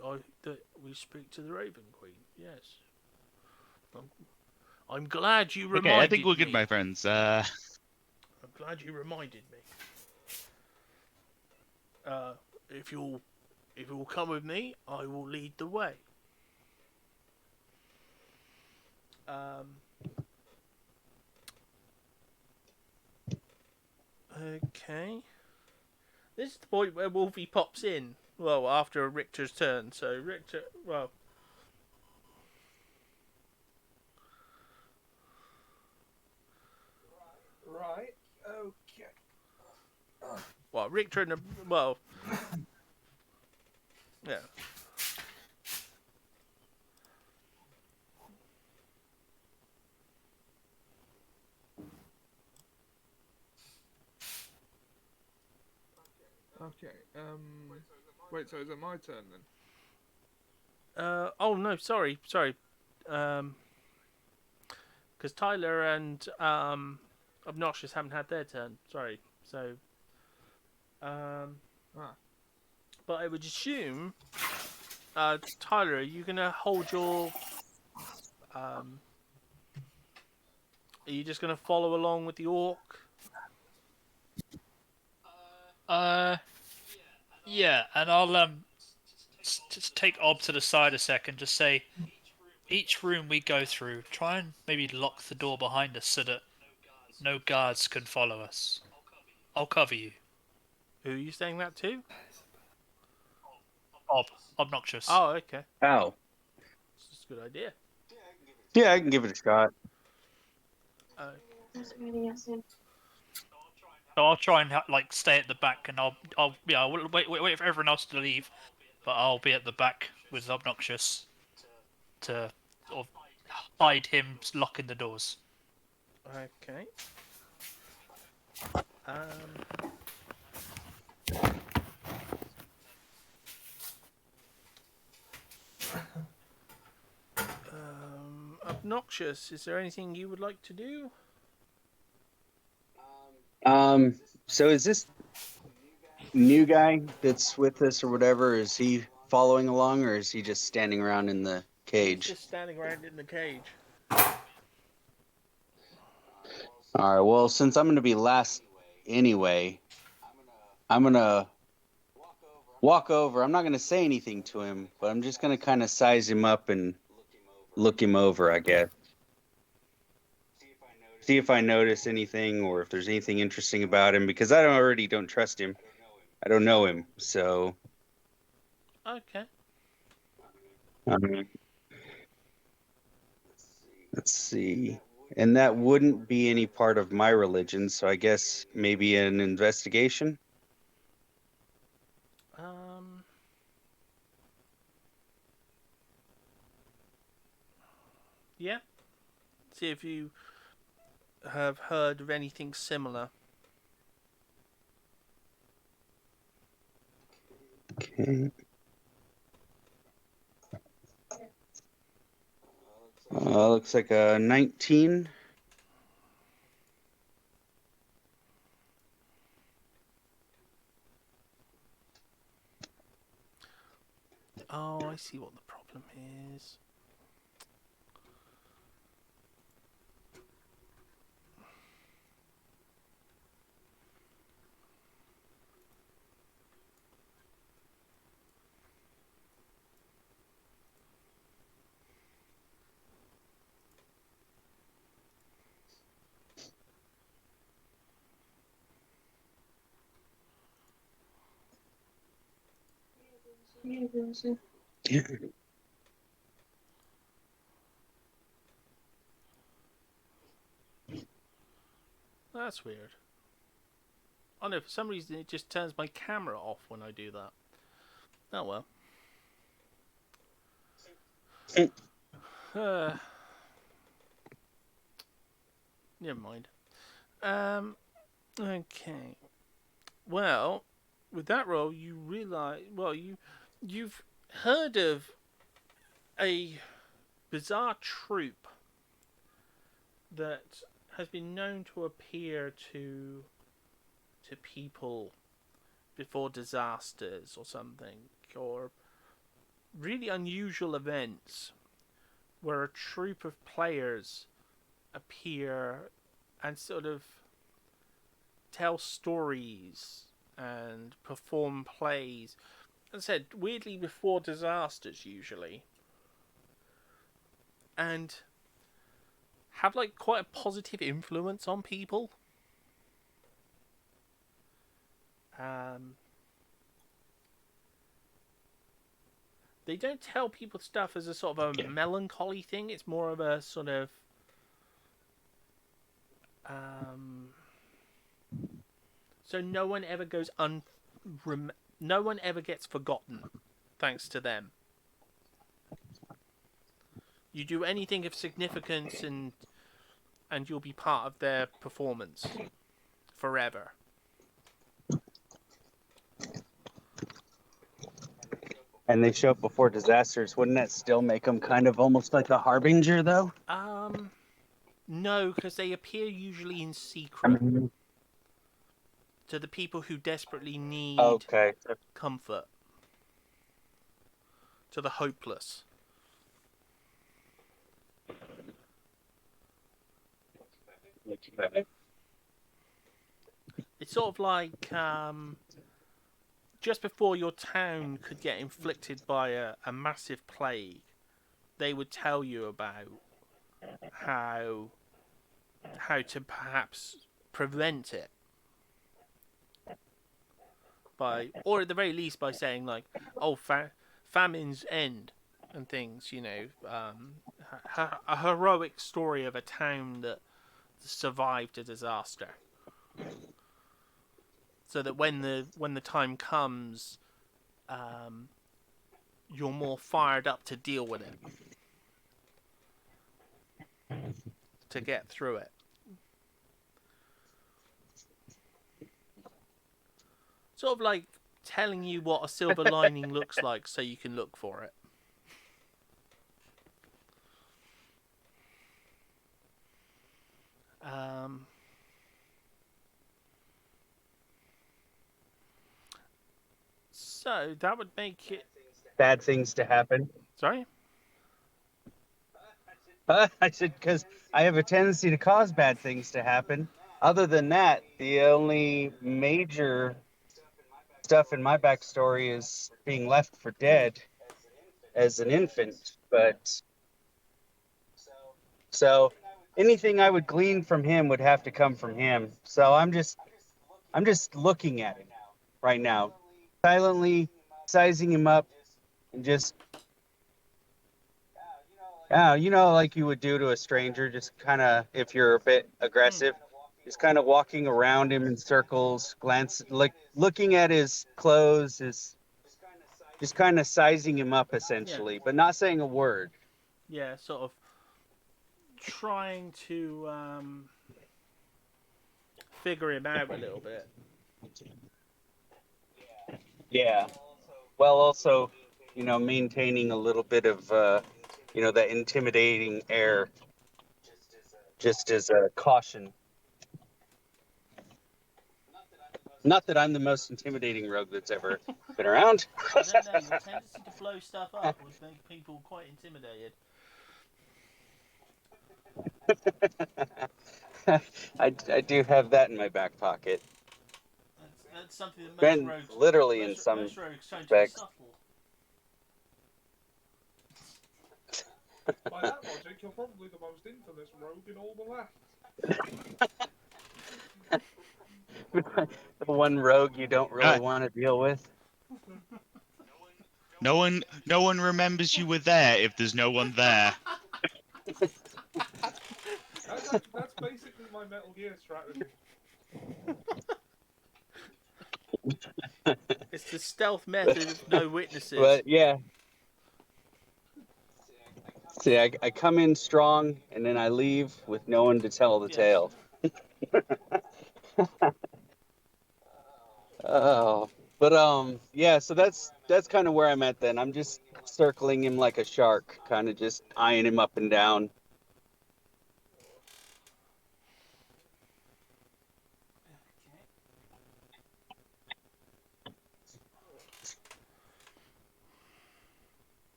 we speak to the Raven Queen. Yes. I'm glad you reminded me. Okay, I think we're good, my friends. I'm glad you reminded me. If you'll come with me, I will lead the way. Okay. This is the point where Wolfie pops in. Well, after Richter's turn. So Richter, well. Right. Okay. Well, Richter and well. Yeah. Okay. Wait. So is it my turn then? Oh no, sorry. Because Tylor and Noxious haven't had their turn. Sorry. So. But I would assume, Tylor, are you gonna hold your? Are you just gonna follow along with the orc? Yeah, and I'll just take Ob to the side a second. Just say, each room we go through, try and maybe lock the door behind us so that no guards can follow us. I'll cover you. Who are you saying that to? Obnoxious. Oh, okay. Ow. That's a good idea. Yeah, I can give it a shot. So I'll try and stay at the back, and I'll wait for everyone else to leave, but I'll be at the back with Obnoxious to sort of hide him locking the doors. Okay. Obnoxious, is there anything you would like to do? So is this new guy that's with us or whatever, is he following along or is he just standing around in the cage? Just standing around in the cage. All right, well, since I'm going to be last anyway, I'm going to walk over. I'm not going to say anything to him, but I'm just going to kind of size him up and look him over, I guess. See if I notice anything or if there's anything interesting about him, because I already don't trust him. I don't know him, so... Okay. Let's see. And that wouldn't be any part of my religion, so I guess maybe an investigation? Yeah. See if you have heard of anything similar. Okay. Looks like a 19. Oh, I see what the problem is. Yeah. That's weird. Oh no, for some reason it just turns my camera off when I do that. Oh well. Never mind. Okay. Well, with that role, you realise. Well, you've heard of a bizarre troupe that has been known to appear to people before disasters or something, or really unusual events where a troupe of players appear and sort of tell stories and perform plays. As I said, weirdly before disasters usually. And have like quite a positive influence on people. They don't tell people stuff as a sort of a melancholy thing. It's more of a sort of so no one ever goes no one ever gets forgotten thanks to them. You do anything of significance and you'll be part of their performance forever. And they show up before disasters. Wouldn't that still make them kind of almost like a harbinger, though? No, because they appear usually in secret to the people who desperately need comfort, to the hopeless. It's sort of like just before your town could get inflicted by a massive plague, they would tell you about how to perhaps prevent it by, or at the very least by saying like, oh, famines end and things, you know, a heroic story of a town that survived a disaster, so that when the time comes, you're more fired up to deal with it, to get through it. Sort of like telling you what a silver lining looks like so you can look for it. So that would make it Bad things to happen. Sorry? I said because I have a tendency to cause bad things to happen. Other than that, the only major stuff in my backstory is being left for dead as an infant. But so anything I would glean from him would have to come from him. So I'm just looking at him right now, silently sizing him up and just, like you would do to a stranger, just kind of, if you're a bit aggressive, just kind of walking around him in circles, looking at his clothes, just kind of sizing him up essentially, but not saying a word. Yeah, sort of trying to figure him out a little bit. Yeah. Well, also, maintaining a little bit of, that intimidating air, just as a caution. Not that I'm the most intimidating rogue that's ever been around. I don't know. Your tendency to blow stuff up would make people quite intimidated. I do have that in my back pocket. That's something that most And rogues, literally in most some rogues try to be respects. subtle. By that logic, you're probably the most infamous rogue in all the land. The one rogue you don't really want to deal with. No one remembers you were there if there's no one there. That's basically my Metal Gear strategy. It's the stealth method of no witnesses. But yeah. See, I come in strong and then I leave with no one to tell the Yes. tale. Oh, but yeah. So that's kind of where I'm at then. I'm just circling him like a shark, kind of just eyeing him up and down.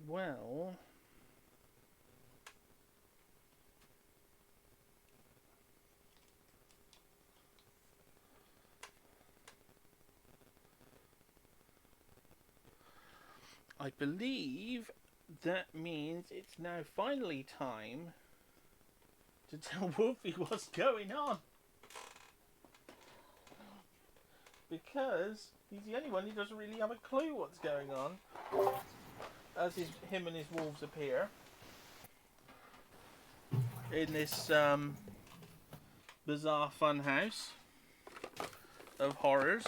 Well, I believe that means it's now finally time to tell Wolfie what's going on. Because he's the only one who doesn't really have a clue what's going on. As him and his wolves appear in this bizarre fun house of horrors.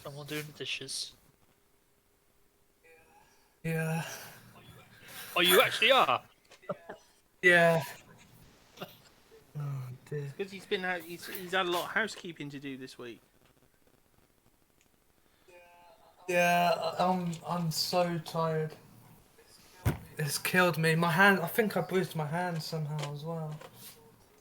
Someone doing the dishes. Yeah. Oh, you actually are? Yeah. Oh dear. Because he's had a lot of housekeeping to do this week. Yeah, I'm so tired. It's killed me. My hand. I think I bruised my hand somehow as well,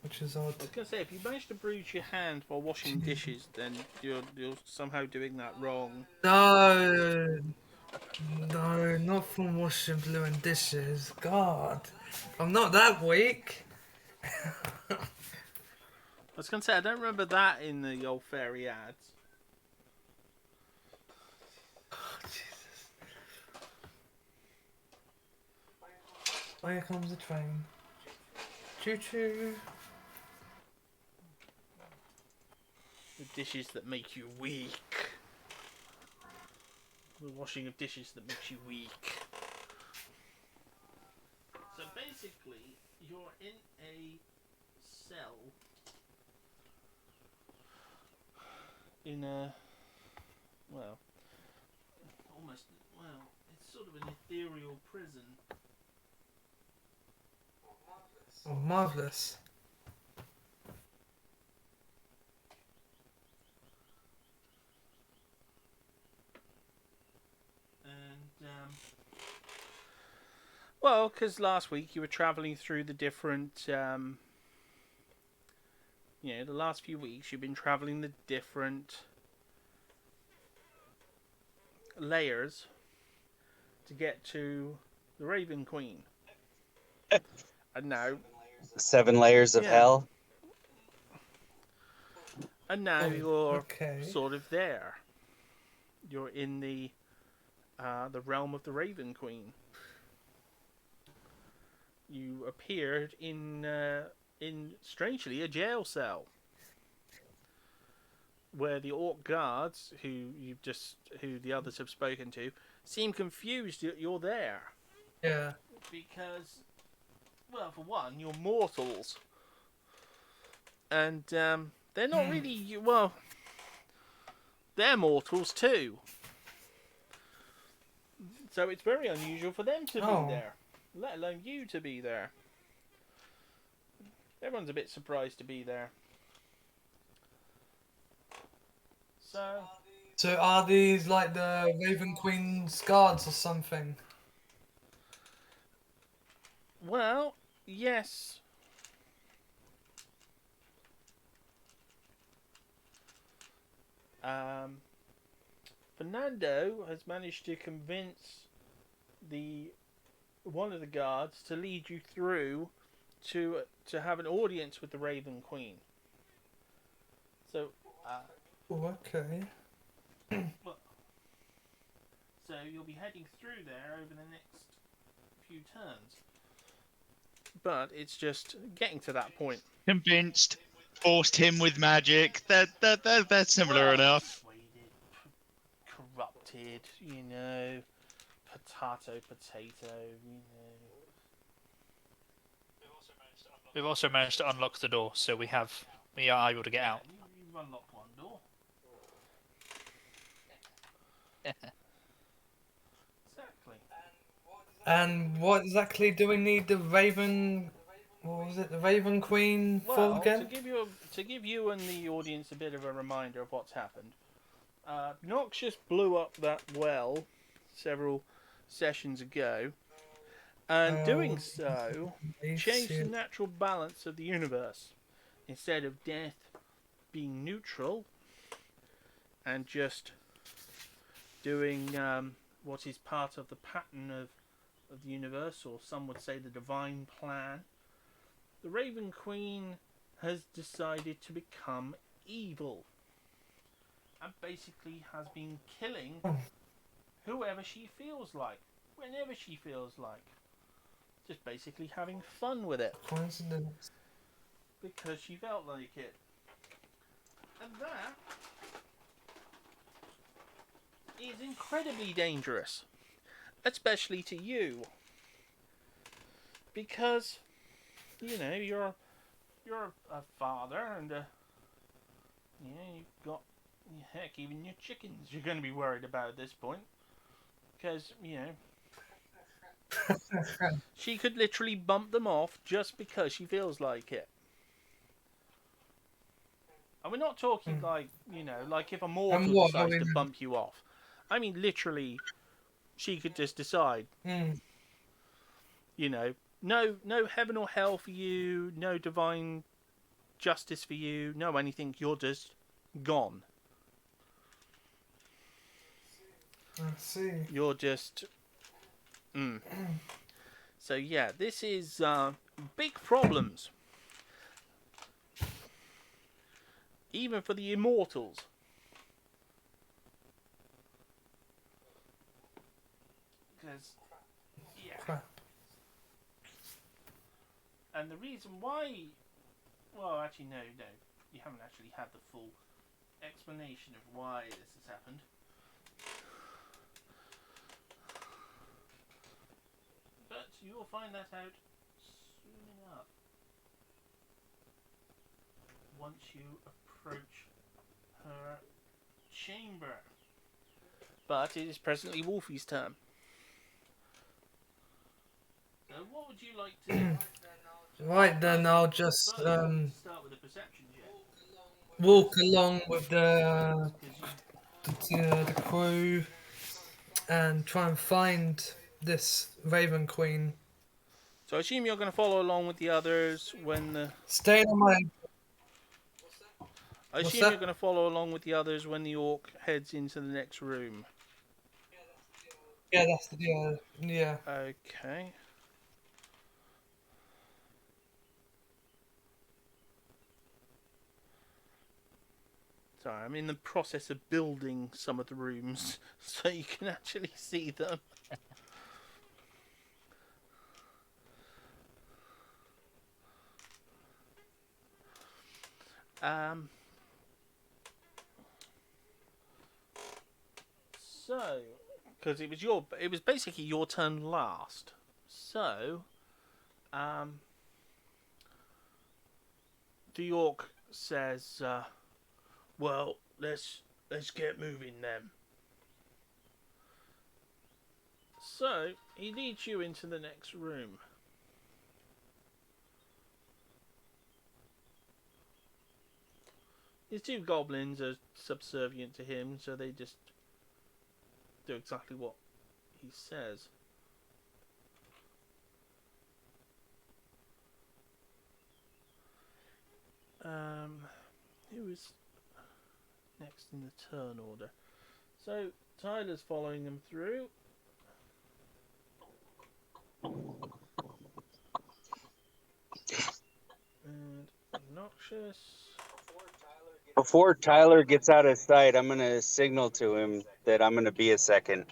which is odd. I was going to say, if you manage to bruise your hand while washing dishes, then you're somehow doing that wrong. No, no, not from washing blue and dishes. God, I'm not that weak. I was going to say, I don't remember that in the old fairy ads. Oh, Jesus. Oh, here comes the train. Choo choo. The dishes that make you weak. The washing of dishes that makes you weak. So basically, you're in a cell. In a... Well... Almost... Well, it's sort of an ethereal prison. Oh, marvelous. And, well, because last week you were travelling through the different, the last few weeks you've been travelling the different layers to get to the Raven Queen. And now... 7 layers of Yeah. hell. And now you're Okay. sort of there. You're in the realm of the Raven Queen. You appeared in strangely a jail cell, where the orc guards, who the others have spoken to, seem confused that you're there. Yeah. Because well, for one, you're mortals, and they're not really well. They're mortals too, so it's very unusual for them to be there, let alone you to be there. Everyone's a bit surprised to be there. So are these like the Raven Queen's guards or something? Well, yes. Fernando has managed to convince one of the guards to lead you through to have an audience with the Raven Queen. So, Okay. so you'll be heading through there over the next few turns. But it's just getting to that point. Convinced, forced him with magic. That's similar enough. Persuaded, corrupted, you know, potato, you know. We've also managed to unlock the door, so we are able to get out. You've unlocked one door. Exactly. And what exactly do we need the Raven? What was it? The Raven Queen for Well, again? to give you and the audience a bit of a reminder of what's happened. Noxious blew up that well several sessions ago, and doing so changed the natural balance of the universe. Instead of death being neutral and just doing what is part of the pattern of the universe, or some would say the divine plan, the Raven Queen has decided to become evil and basically has been killing whoever she feels like, whenever she feels like. Just basically having fun with it. Coincidence. Because she felt like it. And that is incredibly dangerous. Especially to you. Because, you know, you're a father, and you know, you've got, heck, even your chickens you're going to be worried about at this point. Because, you know, she could literally bump them off just because she feels like it. And we're not talking like, you know, like if a mortal decides to bump you off. I mean, literally, she could just decide, you know, no heaven or hell for you, no divine justice for you, no anything, you're just gone. I see. You're just... So yeah, this is big problems. Even for the immortals. Because, yeah. Crap. And the reason why... Well, actually, no. You haven't actually had the full explanation of why this has happened. But you will find that out soon enough. Once you approach her chamber. But it is presently Wolfie's turn. So what would you like to do? Right then, I'll just Start with a perception check. walk along with the crew and try and find this Raven Queen. So I assume you're going to follow along with the others when the... Staying on my... I assume you're going to follow along with the others when the orc heads into the next room. Yeah, that's the deal. Yeah. Okay. Sorry, I'm in the process of building some of the rooms so you can actually see them. So, because it was basically your turn last. So, The orc says, "Well, let's get moving then." So he leads you into the next room. His two goblins are subservient to him, so they just do exactly what he says. Who is next in the turn order? So Tyler's following them through. And Noxious. Before Tyler gets out of sight, I'm gonna signal to him that I'm gonna be a second,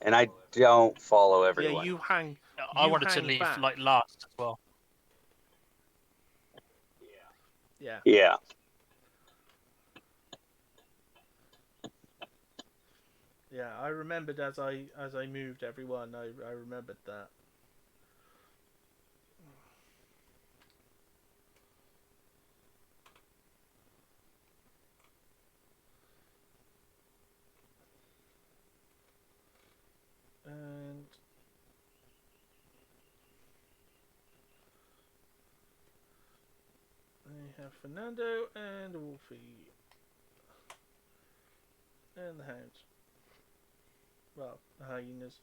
and I don't follow everyone. Yeah, you hang. I You wanted to hang leave back. like last as well. Yeah. Yeah. Yeah, I remembered as I moved everyone. I remembered that. And I have Fernando and Wolfie and the hounds. Well, the hyenas.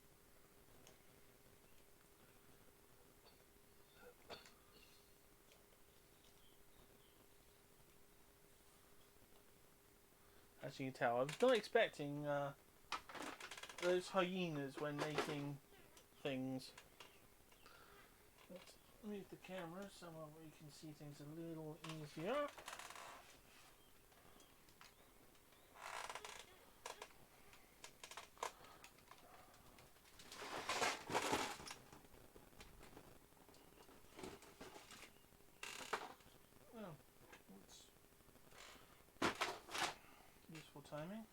As you can tell, I was not expecting those hyenas when making things. Let's move the camera so we can see things a little easier. Oh, it's useful timing.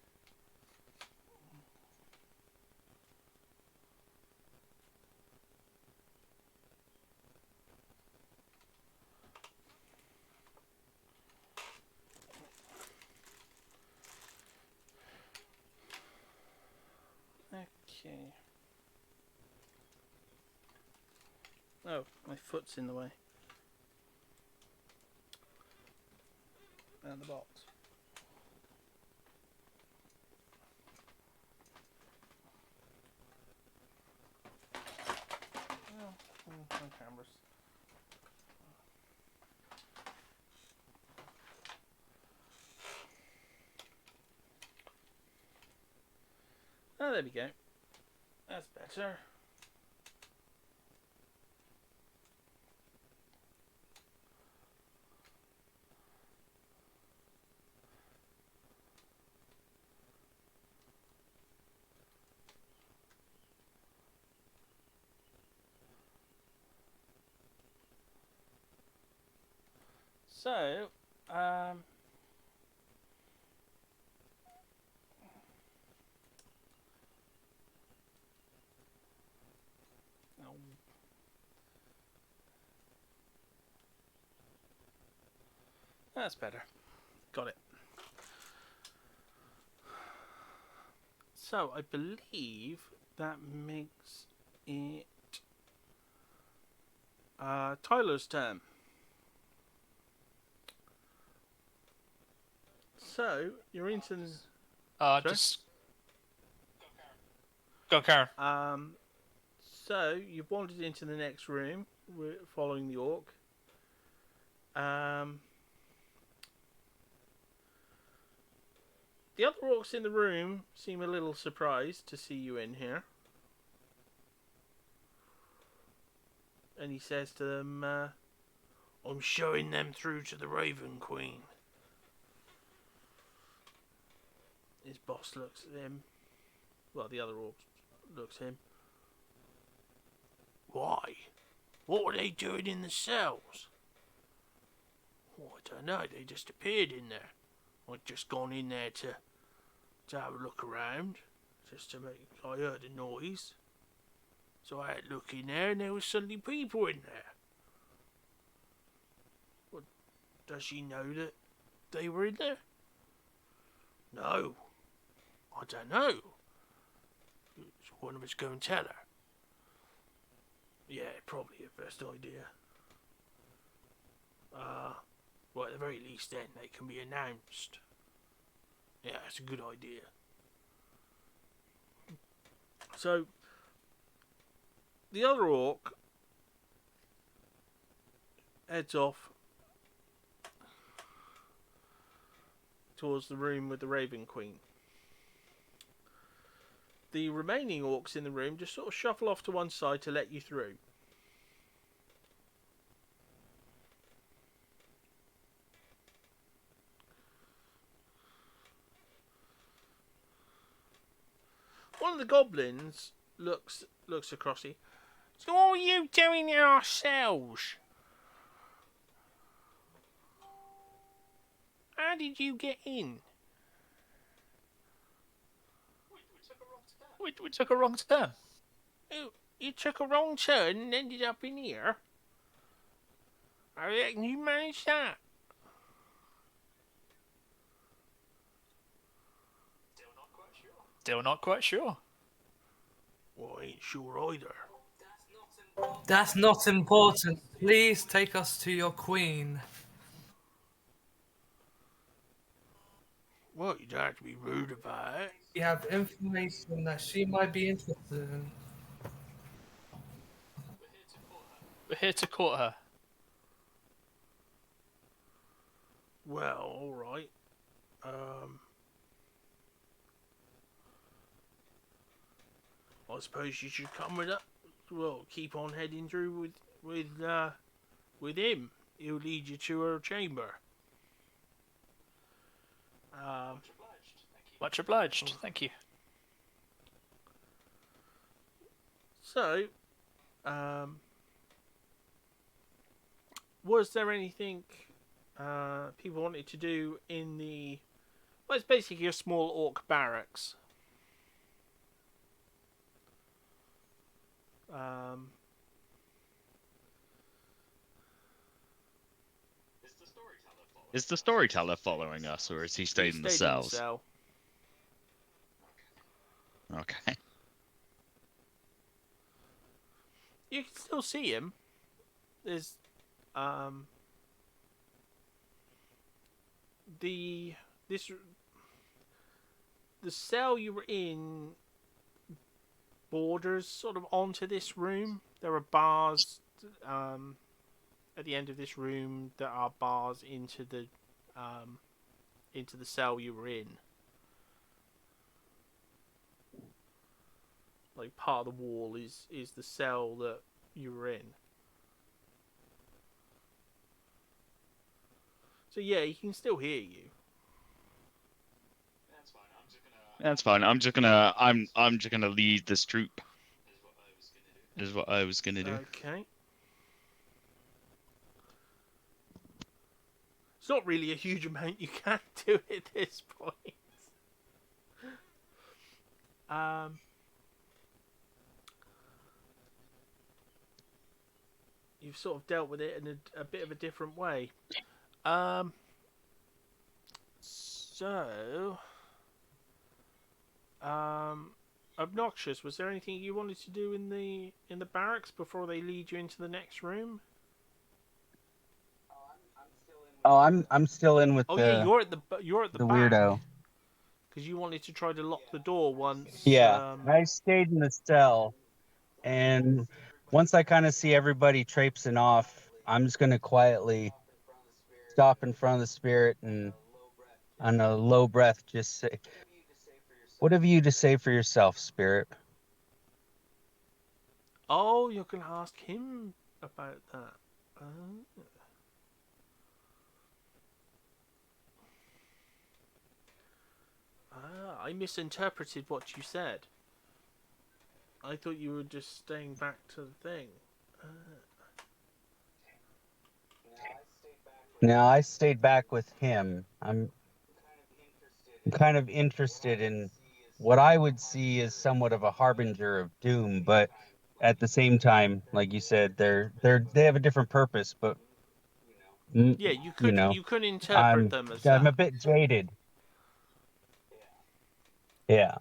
Okay. Oh, my foot's in the way. And the box. Oh, my cameras. Oh, there we go. That's better. So, oh, that's better. Got it. So, I believe that makes it Tyler's turn. So, you're into the... Sorry? Just go, Karen. So, you've wandered into the next room, following the orc. The other orcs in the room seem a little surprised to see you in here. And he says to them, I'm showing them through to the Raven Queen. His boss looks at him. Well, the other orc looks at him. Why? What were they doing in the cells? Oh, I don't know. They just appeared in there. I'd just gone in there to have a look around. Just to make... I heard a noise. So I had to look in there and there was suddenly people in there. Does she know that they were in there? No. I don't know. Should one of us go and tell her? Yeah, probably a best idea. Well, at the very least then, they can be announced. Yeah, it's a good idea. So, the other orc heads off towards the room with the Raven Queen. The remaining orcs in the room just sort of shuffle off to one side to let you through. One of the goblins looks across you. So what were you doing in our cells? How did you get in? We took a wrong turn. You took a wrong turn and ended up in here? I reckon you managed that. Still not quite sure. Well, I ain't sure either. That's not important. Please take us to your queen. Well, you don't have to be rude about it. We have information that she might be interested in. We're here to court her. Well, alright. I suppose you should come with us. Well, keep on heading through with him. He'll lead you to her chamber. Much obliged. Thank you. So, was there anything people wanted to do in the... Well, it's basically a small orc barracks. Is the storyteller following us, or is he stayed in the cells? Cell. Okay. You can still see him. There's the cell you were in borders sort of onto this room. There are bars at the end of this room. There are bars into the cell you were in. Like part of the wall is the cell that you were in. So yeah, he can still hear you. That's fine. I'm just gonna lead this troop. Is what I was gonna do. Okay. It's not really a huge amount you can do at this point. You've sort of dealt with it in a bit of a different way. Obnoxious, was there anything you wanted to do in the barracks before they lead you into the next room? Oh, I'm still in with Yeah, you're at the the back. weirdo. Because you wanted to try to lock the door once. Yeah, I stayed in the cell, and once I kind of see everybody traipsing off, I'm just gonna quietly stop in front of the spirit and, on a low breath, just say, "What have you to say for yourself, spirit?" Oh, you're gonna ask him about that. I misinterpreted what you said. I thought you were just staying back to the thing. Now I stayed back with him. I'm kind of interested in what I would see as somewhat of a harbinger of doom, but at the same time, like you said, they have a different purpose. But Yeah, you You could know, interpret them as I'm a that. bit jaded. Yeah.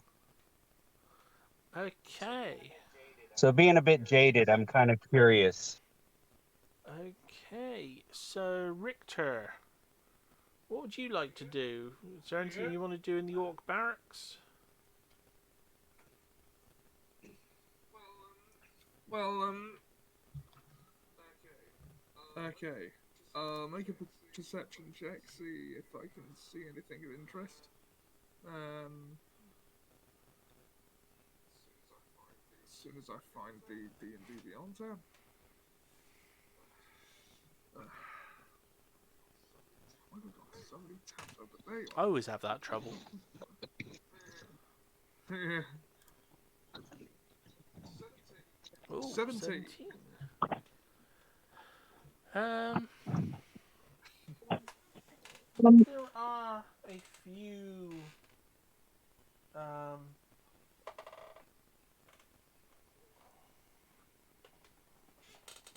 Okay. So being a bit jaded, I'm kind of curious. Okay. So Richter, what would you like to do? Is there anything you want to do in the Orc barracks? Well, okay. Make a perception check, see if I can see anything of interest. As soon as I find the D&D Beyond tab. Why have I got so many tabs open? There you I always have that trouble. are. Ooh, 17. There are a few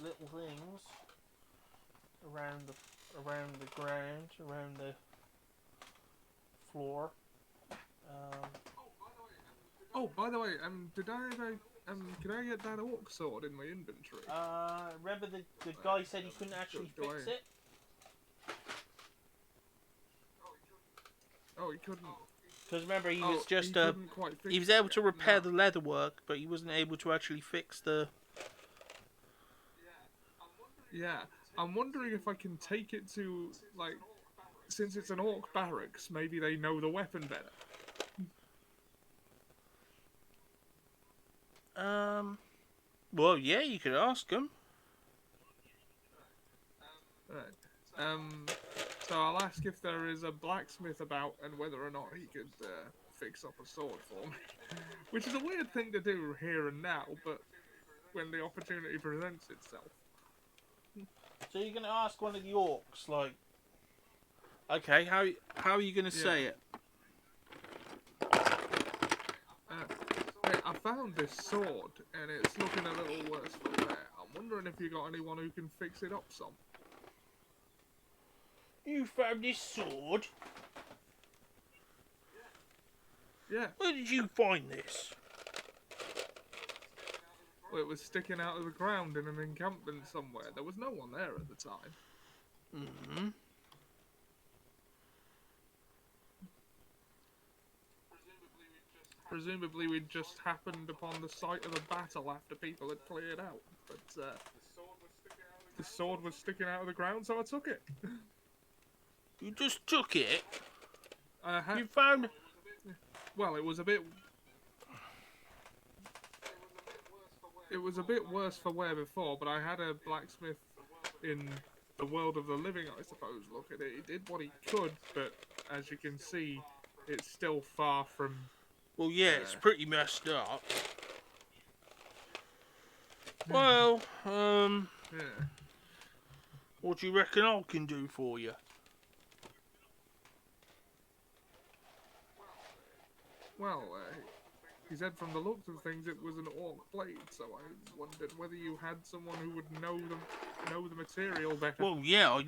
little things around the ground, around the floor. Oh, by the way, did I ever, can I get that orc sword in my inventory? Remember the guy said he couldn't actually fix it? Oh, he couldn't. Because remember, he was just he couldn't quite fix he was able it to yet. repair No. the leather work, but he wasn't able to actually fix the. Yeah, I'm wondering if I can take it to, like, since it's an orc barracks, maybe they know the weapon better. Well, yeah, you could ask him. Right. So I'll ask if there is a blacksmith about and whether or not he could fix up a sword for me. Which is a weird thing to do here and now, but when the opportunity presents itself. So you're gonna ask one of the orcs, like, okay, how are you gonna say it? I found this sword and it's looking a little worse for wear. I'm wondering if you got anyone who can fix it up some. You found this sword? Yeah. Where did you find this? Well, it was sticking out of the ground in an encampment somewhere. There was no one there at the time. Mm-hmm. Presumably we'd just happened upon the site of the battle after people had cleared out. But the sword was sticking out of the ground, so I took it. You just took it? You You found... Well, it was a bit... It was a bit worse for wear before, but I had a blacksmith in the world of the living, I suppose, look at it. He did what he could, but as you can see, it's still far from... Well, yeah, it's pretty messed up. Well, Yeah. what do you reckon I can do for you? Well, he said from the looks of things it was an orc blade, so I wondered whether you had someone who would know the material better. Well, yeah, I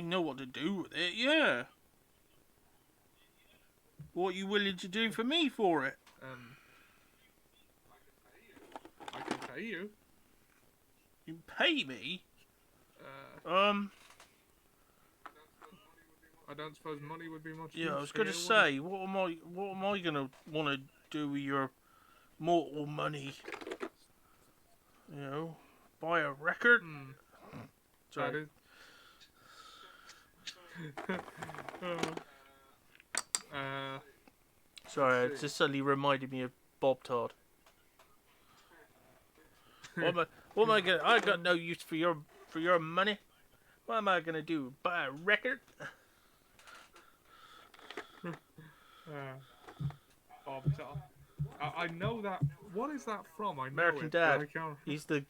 know what to do with it, yeah. What are you willing to do for me for it? I can pay you. You pay me? I don't suppose money would be much Yeah, use I was gonna here, would say, what am I gonna want to do with your mortal money? You know, buy a record? Sorry. Sorry, it just suddenly reminded me of Bob Todd. What am I gonna? I got no use for your money. What am I gonna do? Buy a record? Bob Todd. I know that. What is that from? I know American it, Dad. but I can't... He's the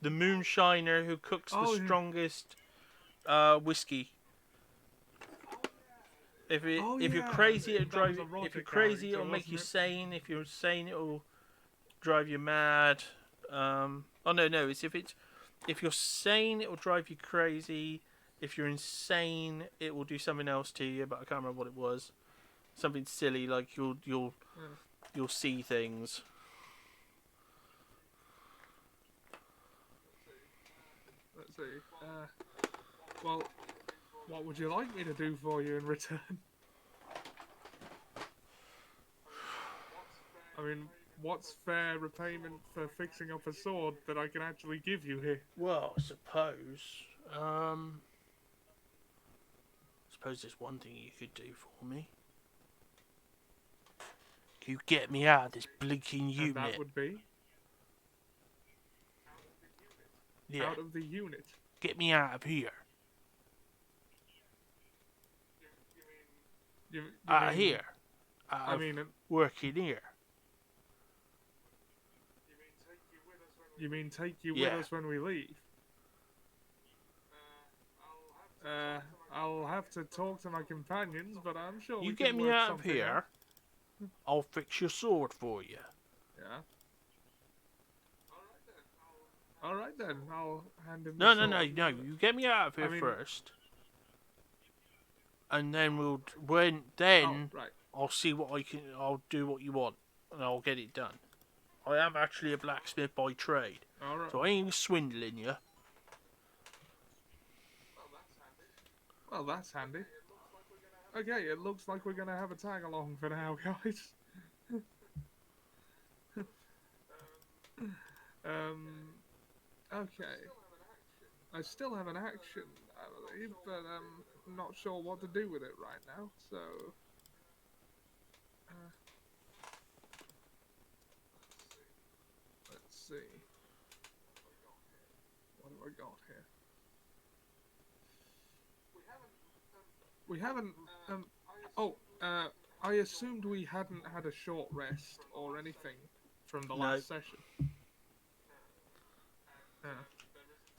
moonshiner who cooks the strongest whiskey. If you're crazy, it'll drive you. If you're crazy, it'll make you sane. If you're sane, it'll drive you mad. Oh no, it's if you're sane, it'll drive you crazy. If you're insane, it will do something else to you, but I can't remember what it was. Something silly, like you'll see things. Let's see. Well, what would you like me to do for you in return? I mean, what's fair repayment for fixing up a sword that I can actually give you here? Well, I suppose there's one thing you could do for me. You get me out of this blinking And unit. that would be Yeah, out of the unit. get me out of here. You Out of mean- here. Out I of mean, working here. you mean take you Yeah. with us when we leave? I'll have to talk to my companions, but I'm sure You we get can me work out of something here, out. I'll fix your sword for you. Yeah. All right then. I'll hand him. No, the no, sword. no, no. You get me out of here I mean- first, and then Oh, right. I'll see what I can. I'll do what you want, and I'll get it done. I am actually a blacksmith by trade, All right. so I ain't swindling you. Well, that's handy. Okay, it looks like we're gonna have a tag along for now, guys. Okay. I still have an action, I believe, but I'm not sure what to do with it right now, so... let's see. What have I got here? We haven't, I assumed we hadn't had a short rest or anything from the No. last session.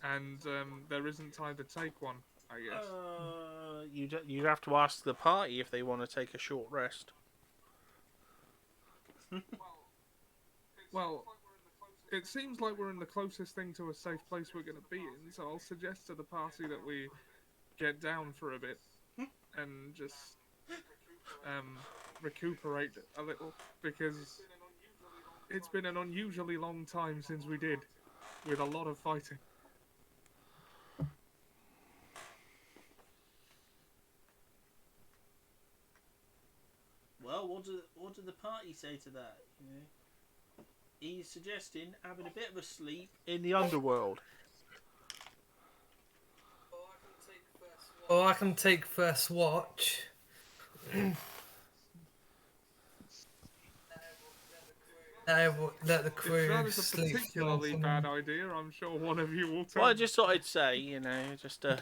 And there isn't time to take one, I guess. You'd have to ask the party if they want to take a short rest. Well, it seems like we're in the closest thing to a safe place we're going to be in, so I'll suggest to the party that we get down for a bit and just recuperate a little, because it's been an unusually long time since we did, with a lot of fighting. Well, what do the party say to that? You know, he's suggesting having a bit of a sleep in the underworld. Or I can take first watch. Let the If crew that is a sleep. particularly first, bad idea, I'm sure one of you will tell Well, I me. just thought I'd say, you know, just Yeah.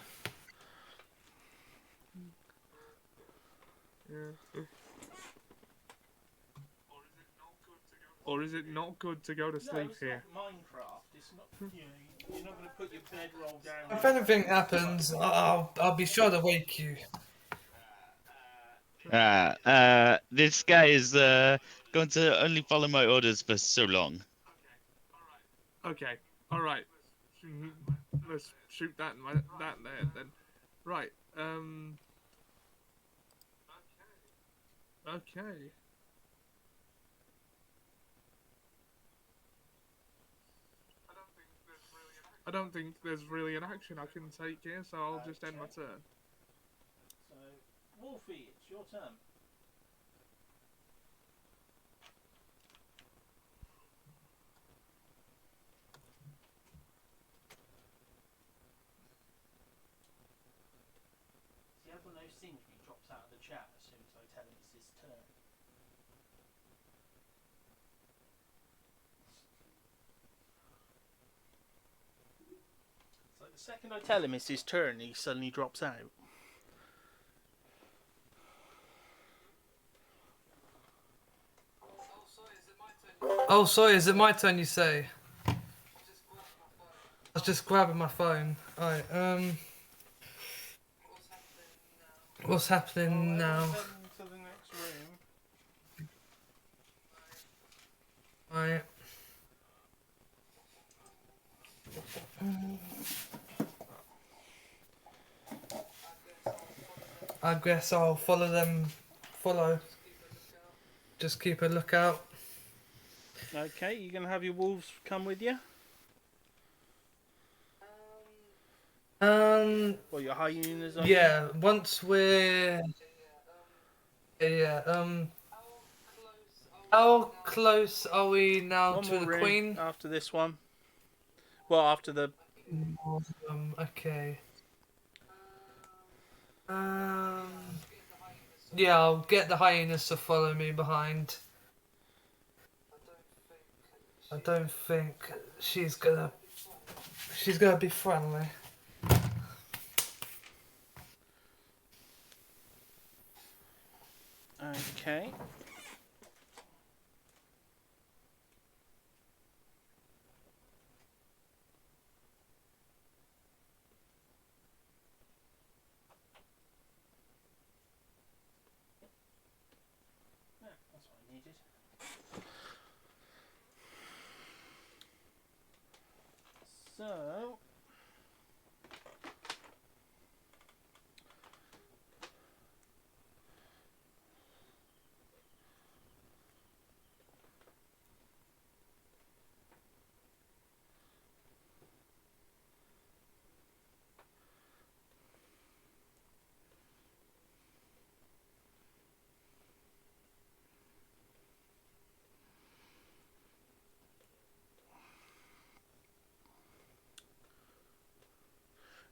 Or is it not good to go to sleep here? Minecraft. It's not. You know, you're not going to put your bedroll down. If anything happens, I'll be sure to wake you. This guy is going to only follow my orders for so long. Okay, alright. Let's shoot that there then. Right, okay. I don't think there's really an action I can take here, so I'll just end my turn. So, Wolfie, it's your turn. See, that's one of those things where he drops out of the chat as soon as I tell him it's his turn. It's like the second I tell him it's his turn, he suddenly drops out. Oh, sorry, is it my turn, you say? I was just grabbing my phone. Alright, what's happening now? To the next room. Alright. I guess I'll follow them. Just keep a lookout. Okay, you gonna have your wolves come with you? Or your hyenas? I mean? Yeah. Once we're. Yeah. How close are we now One to more the room Queen? after this one. Well, after the. Okay. Yeah, I'll get the hyenas to follow me behind. I don't think she's gonna be friendly. Okay. Yeah, that's what I needed. So.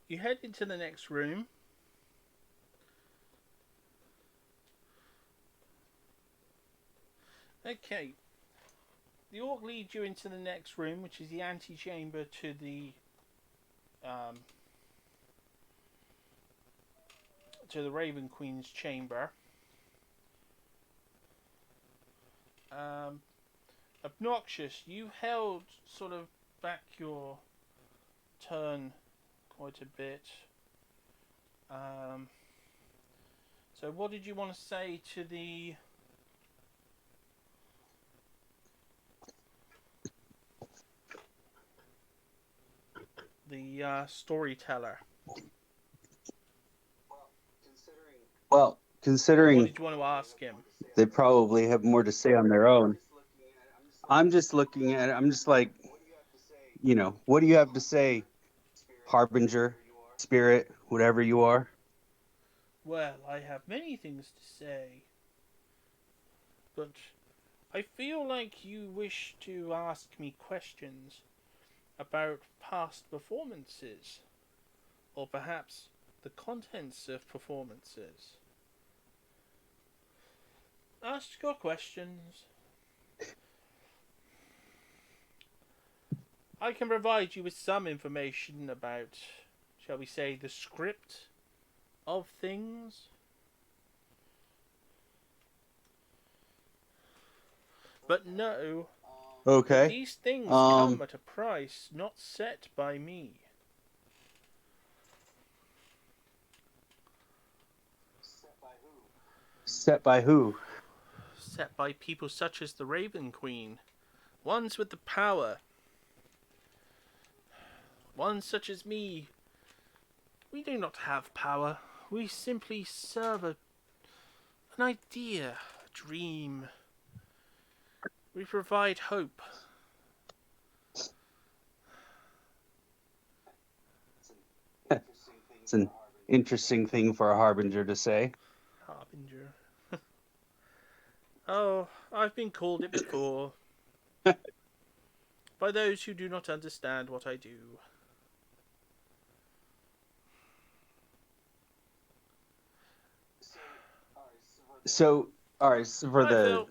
You head into the next room. Okay. The orc leads you into the next room, which is the antechamber to the Raven Queen's chamber. Obnoxious, you held sort of back your turn quite a bit. So what did you want to say to the storyteller? Well, What considering did you want to ask him? they probably have more to say on their own, I'm just looking at it. I'm just like, what do you have to say, Harbinger, Spirit, whatever you are? Well, I have many things to say, but I feel like you wish to ask me questions about past performances, or perhaps the contents of performances. Ask your questions. I can provide you with some information about, shall we say, the script of things. But no, that Okay. these things come at a price not set by me. Set by who? Set by people such as the Raven Queen. Ones with the power. Ones such as me. We do not have power. We simply serve an idea, a dream. We provide hope. It's an interesting thing for a Harbinger to say. Harbinger. Oh, I've been called it before. By those who do not understand what I do. So, all right, so for the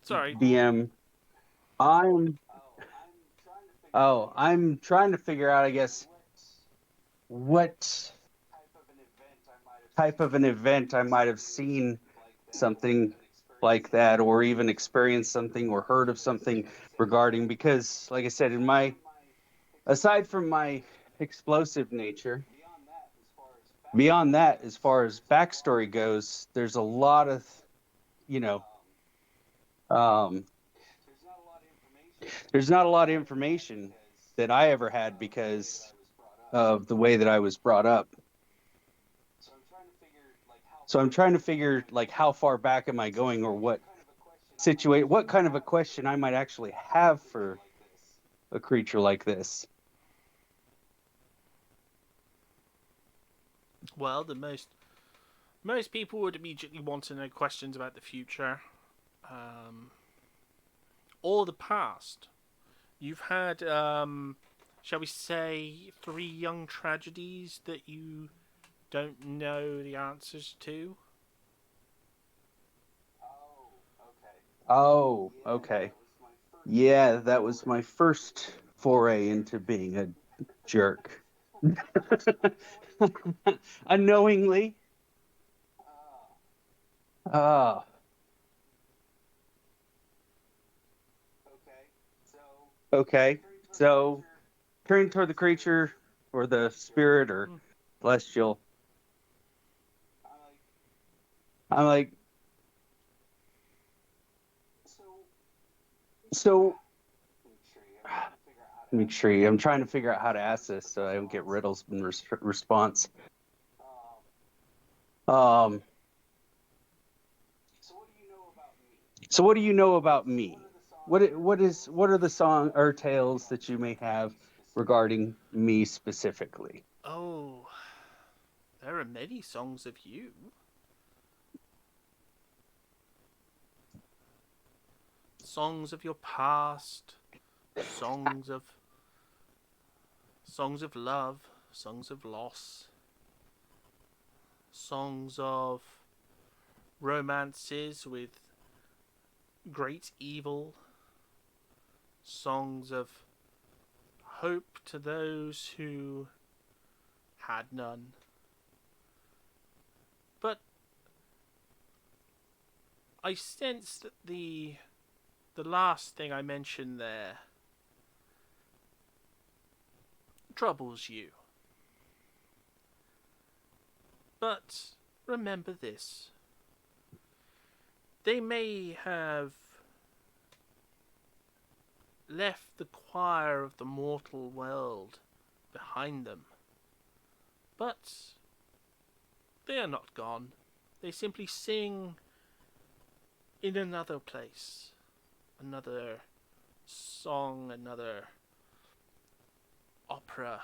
Sorry. DM, I'm trying to figure out, I guess, what type of an event I might have seen something like that, or even experienced something or heard of something regarding, because like I said, aside from my explosive nature, beyond that, as far as backstory goes, there's a lot of, there's not a lot of information that I ever had because of the way that I was brought up. So I'm trying to figure like how far back am I going, or what kind of a question I might actually have for a creature like this. Well, the most people would immediately want to know questions about the future, or the past. You've had, shall we say, 3 young tragedies that you don't know the answers to. Oh, okay. Yeah, that was my first foray into being a jerk. Unknowingly. Ah. Okay. So, turning toward the creature, or the spirit, or celestial. I'm like, so, make sure I'm trying to figure out how to ask this so I don't get riddles in response. So what do you know about me? What are the song or tales that you may have regarding me specifically? Oh, there are many songs of you. Songs of your past, songs of love, songs of loss, songs of romances with great evil, songs of hope to those who had none. But I sense that the last thing I mentioned there troubles you. But remember this. They may have left the choir of the mortal world behind them, but they are not gone. They simply sing in another place, another song, another opera.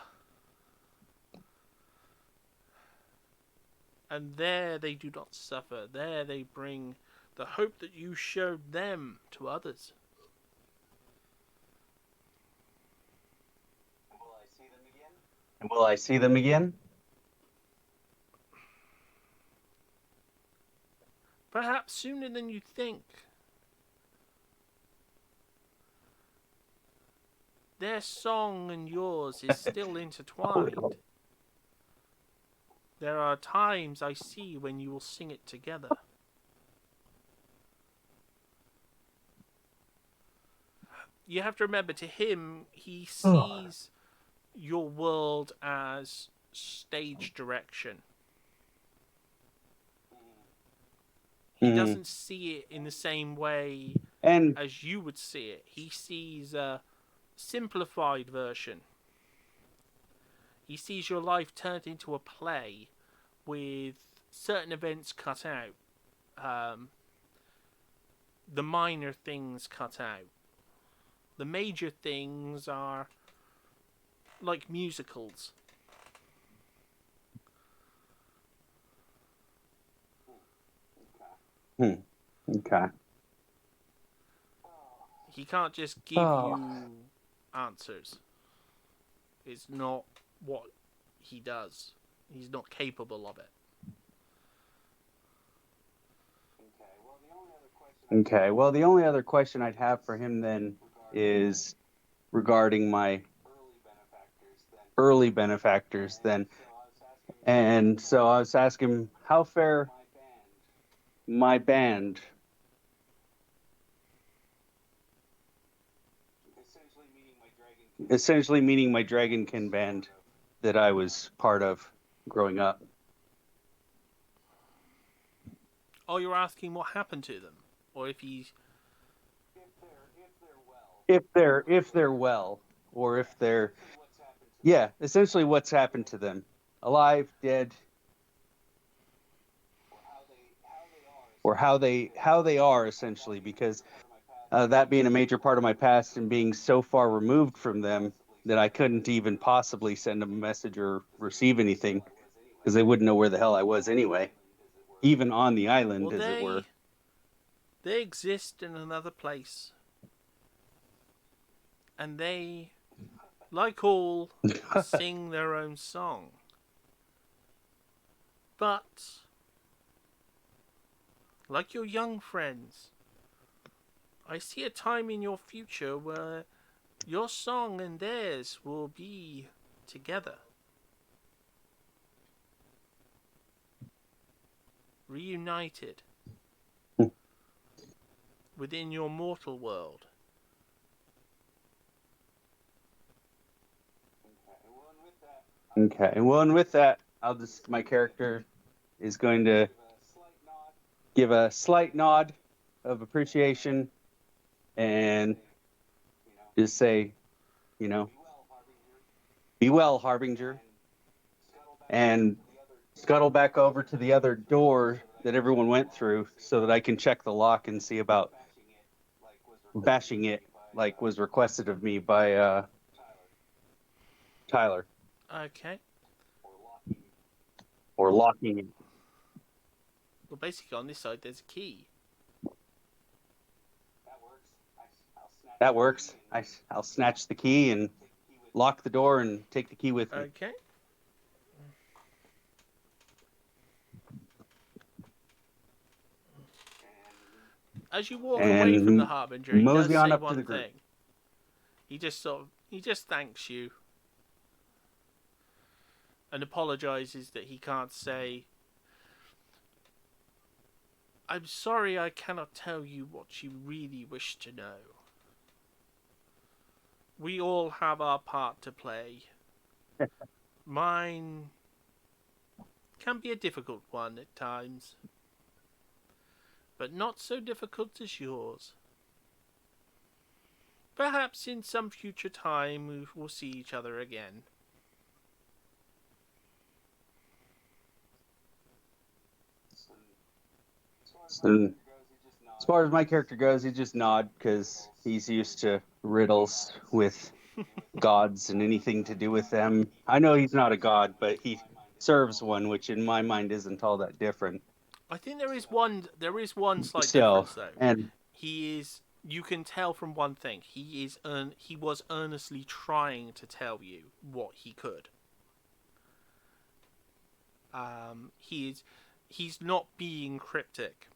And there they do not suffer. There they bring the hope that you showed them to others. And will I see them again? Perhaps sooner than you think. Their song and yours is still intertwined. There are times I see when you will sing it together. You have to remember, to him, he sees your world as stage direction. He doesn't see it in the same way as you would see it. He sees a simplified version. He sees your life turned into a play with certain events cut out. The minor things cut out. The major things are like musicals. Okay. He can't just give you answers. It's not what he does. He's not capable of it. Okay, well, the only other question I'd have for him then is regarding my early benefactors then. And so I was asking him, how fare my band? Essentially meaning my Dragonkin band that I was part of growing up. Oh, you're asking what happened to them? Or if he's... If they're well, or if they're... Yeah, essentially what's happened to them. Alive, dead. or how they are essentially, because that being a major part of my past and being so far removed from them that I couldn't even possibly send them a message or receive anything because they wouldn't know where the hell I was anyway, even on the island, Well, as it were. they exist in another place, and they, like all, sing their own song. But, like your young friends, I see a time in your future where your song and theirs will be together. Reunited within your mortal world. Okay, well, and with that, my character is going to give a slight nod of appreciation and just say, you know, be well, Harbinger, and scuttle back over to the other door that everyone went through so that I can check the lock and see about bashing it like was requested of me by Tylor, Okay. or locking it. Well, basically on this side there's a key. That works. I'll snatch the key and lock the door and take the key with me. Okay. As you walk away from the Harbinger, he does mosey on say up to the one group. thing. He just thanks you and apologizes that he can't say, "I'm sorry I cannot tell you what you really wish to know. We all have our part to play. Mine can be a difficult one at times, but not so difficult as yours. Perhaps in some future time we will see each other again." And as far as my character goes, he just nod because he's used to riddles with gods and anything to do with them. I know he's not a god, but he serves one, which in my mind isn't all that different. I think there is one slight So, difference though. and You can tell from one thing. He was earnestly trying to tell you what he could. He's not being cryptic.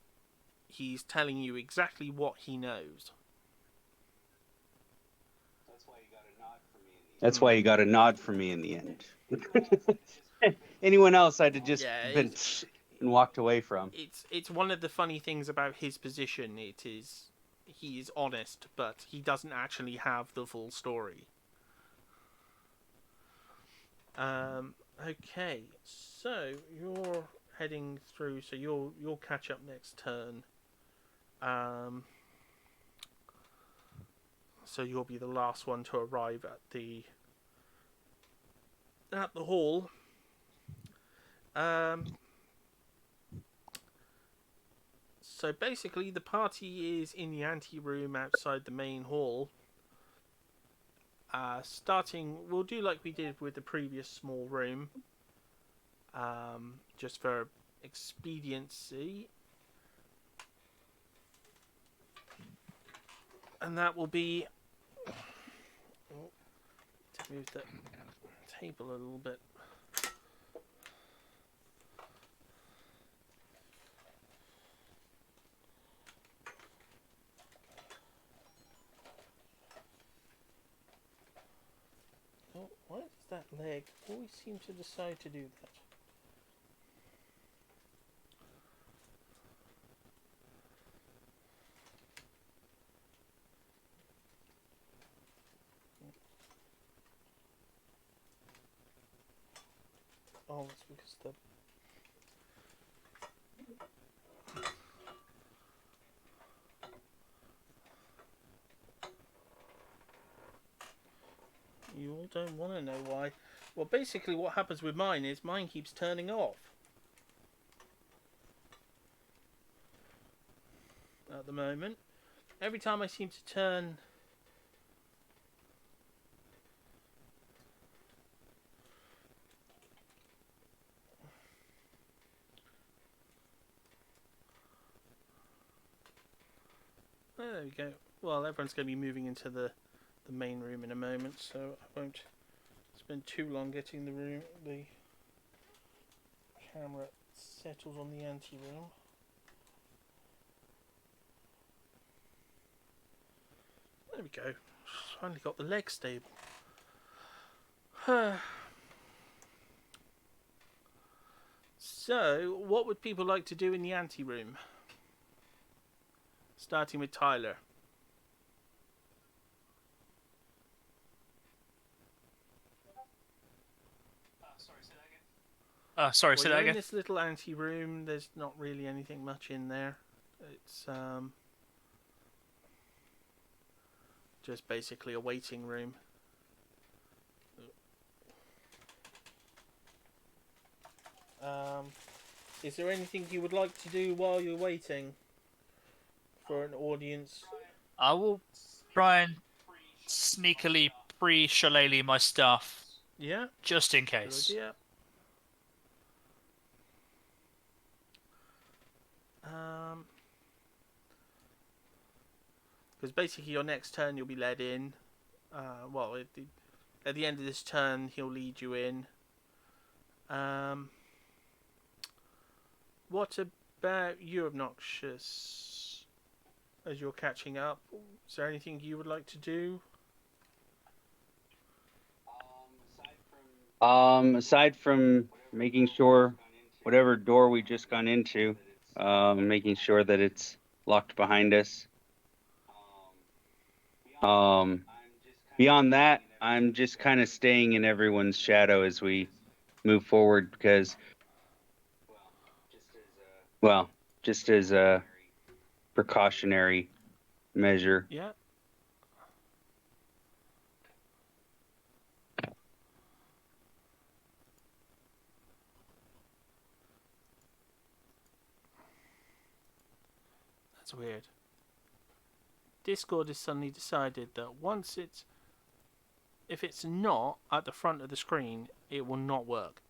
He's telling you exactly what he knows. that's why he got a nod from me in the end. Anyone else I'd have just been and walked away from. It's one of the funny things about his position. He is honest, but he doesn't actually have the full story. Okay, so you're heading through. So you'll catch up next turn. So you'll be the last one to arrive at the hall. So basically, the party is in the ante-room outside the main hall. We'll do like we did with the previous small room. Just for expediency. And that will be... to move the table a little bit. Oh, why does that leg always seem to decide to do that? Oh, it's because the... You all don't want to know why. Well, basically what happens with mine is mine keeps turning off. at the moment. Every time I seem to turn... Oh, there we go. Well, everyone's going to be moving into the main room in a moment, so I won't spend too long getting the camera settled on the ante-room. There we go. Finally got the leg stable. So, what would people like to do in the ante-room? Starting with Tylor. Sorry, say that You're again. in this little ante-room. There's not really anything much in there. It's just basically a waiting room. Is there anything you would like to do while you're waiting for an audience? I will try and sneakily pre-shillelagh my stuff, Yeah, just in good case. idea. Because basically your next turn you'll be led in. Well, at the end of this turn he'll lead you in. What about you, Noxious? As you're catching up, is there anything you would like to do? Aside from making sure whatever door we just gone into, making sure that it's locked behind us. Beyond that, I'm just kind of staying in everyone's shadow as we move forward because, well, just as a precautionary measure. Yeah. That's weird. Discord has suddenly decided that if it's not at the front of the screen, it will not work.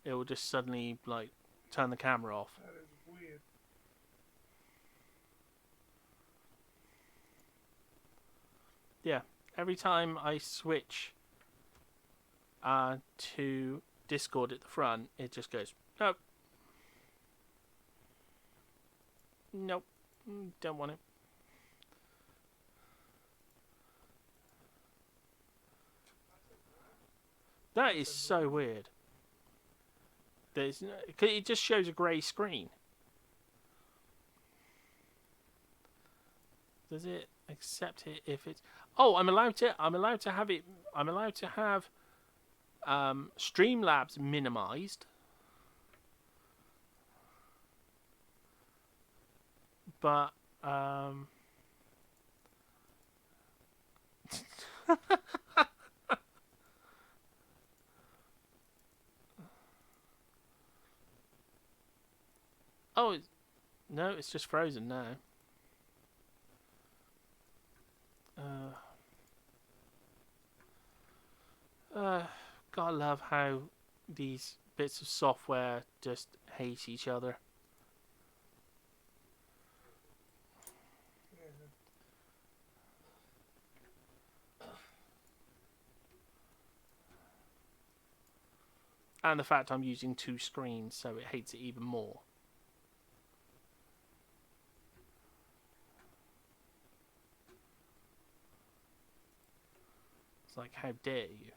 It will just suddenly turn the camera off. That is weird. Yeah, every time I switch to Discord at the front, it just goes, nope. Nope. Don't want it. That is so weird. It just shows a grey screen. Does it accept it if it's... Oh, I'm allowed to have it... I'm allowed to have Streamlabs minimized. But, oh, no, it's just frozen now. Gotta love how these bits of software just hate each other. And the fact I'm using two screens, so it hates it even more. It's like, how dare you?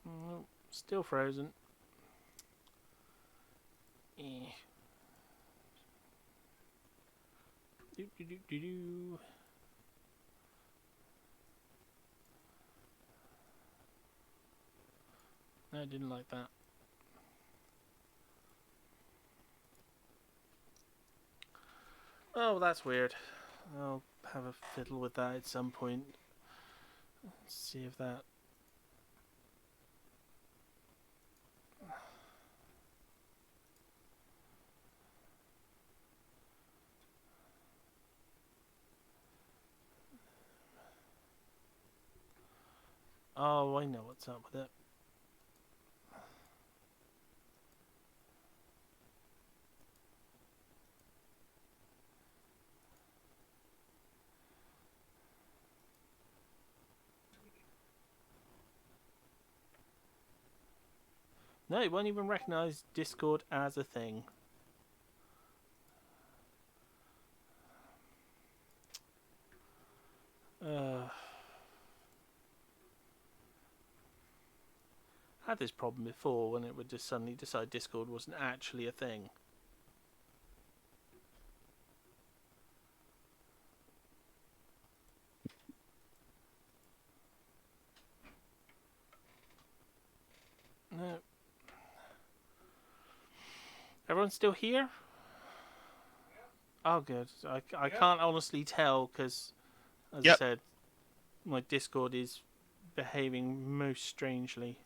No. Still frozen. Do. No, I didn't like that. Oh, that's weird. I'll have a fiddle with that at some point. Let's see if that... Oh, I know what's up with it. No, it won't even recognise Discord as a thing. Had this problem before when it would just suddenly decide Discord wasn't actually a thing. No. Everyone's still here? Oh, good. I can't honestly tell because, as I said, my Discord is behaving most strangely.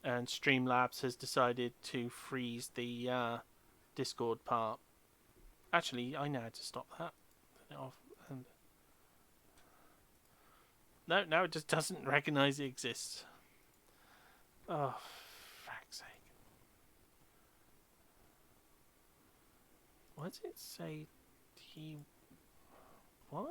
And Streamlabs has decided to freeze the Discord part. Actually, I know how to stop that. Turn it off and... No, now it just doesn't recognise it exists. Oh, for fuck's sake. Why does it say he... What?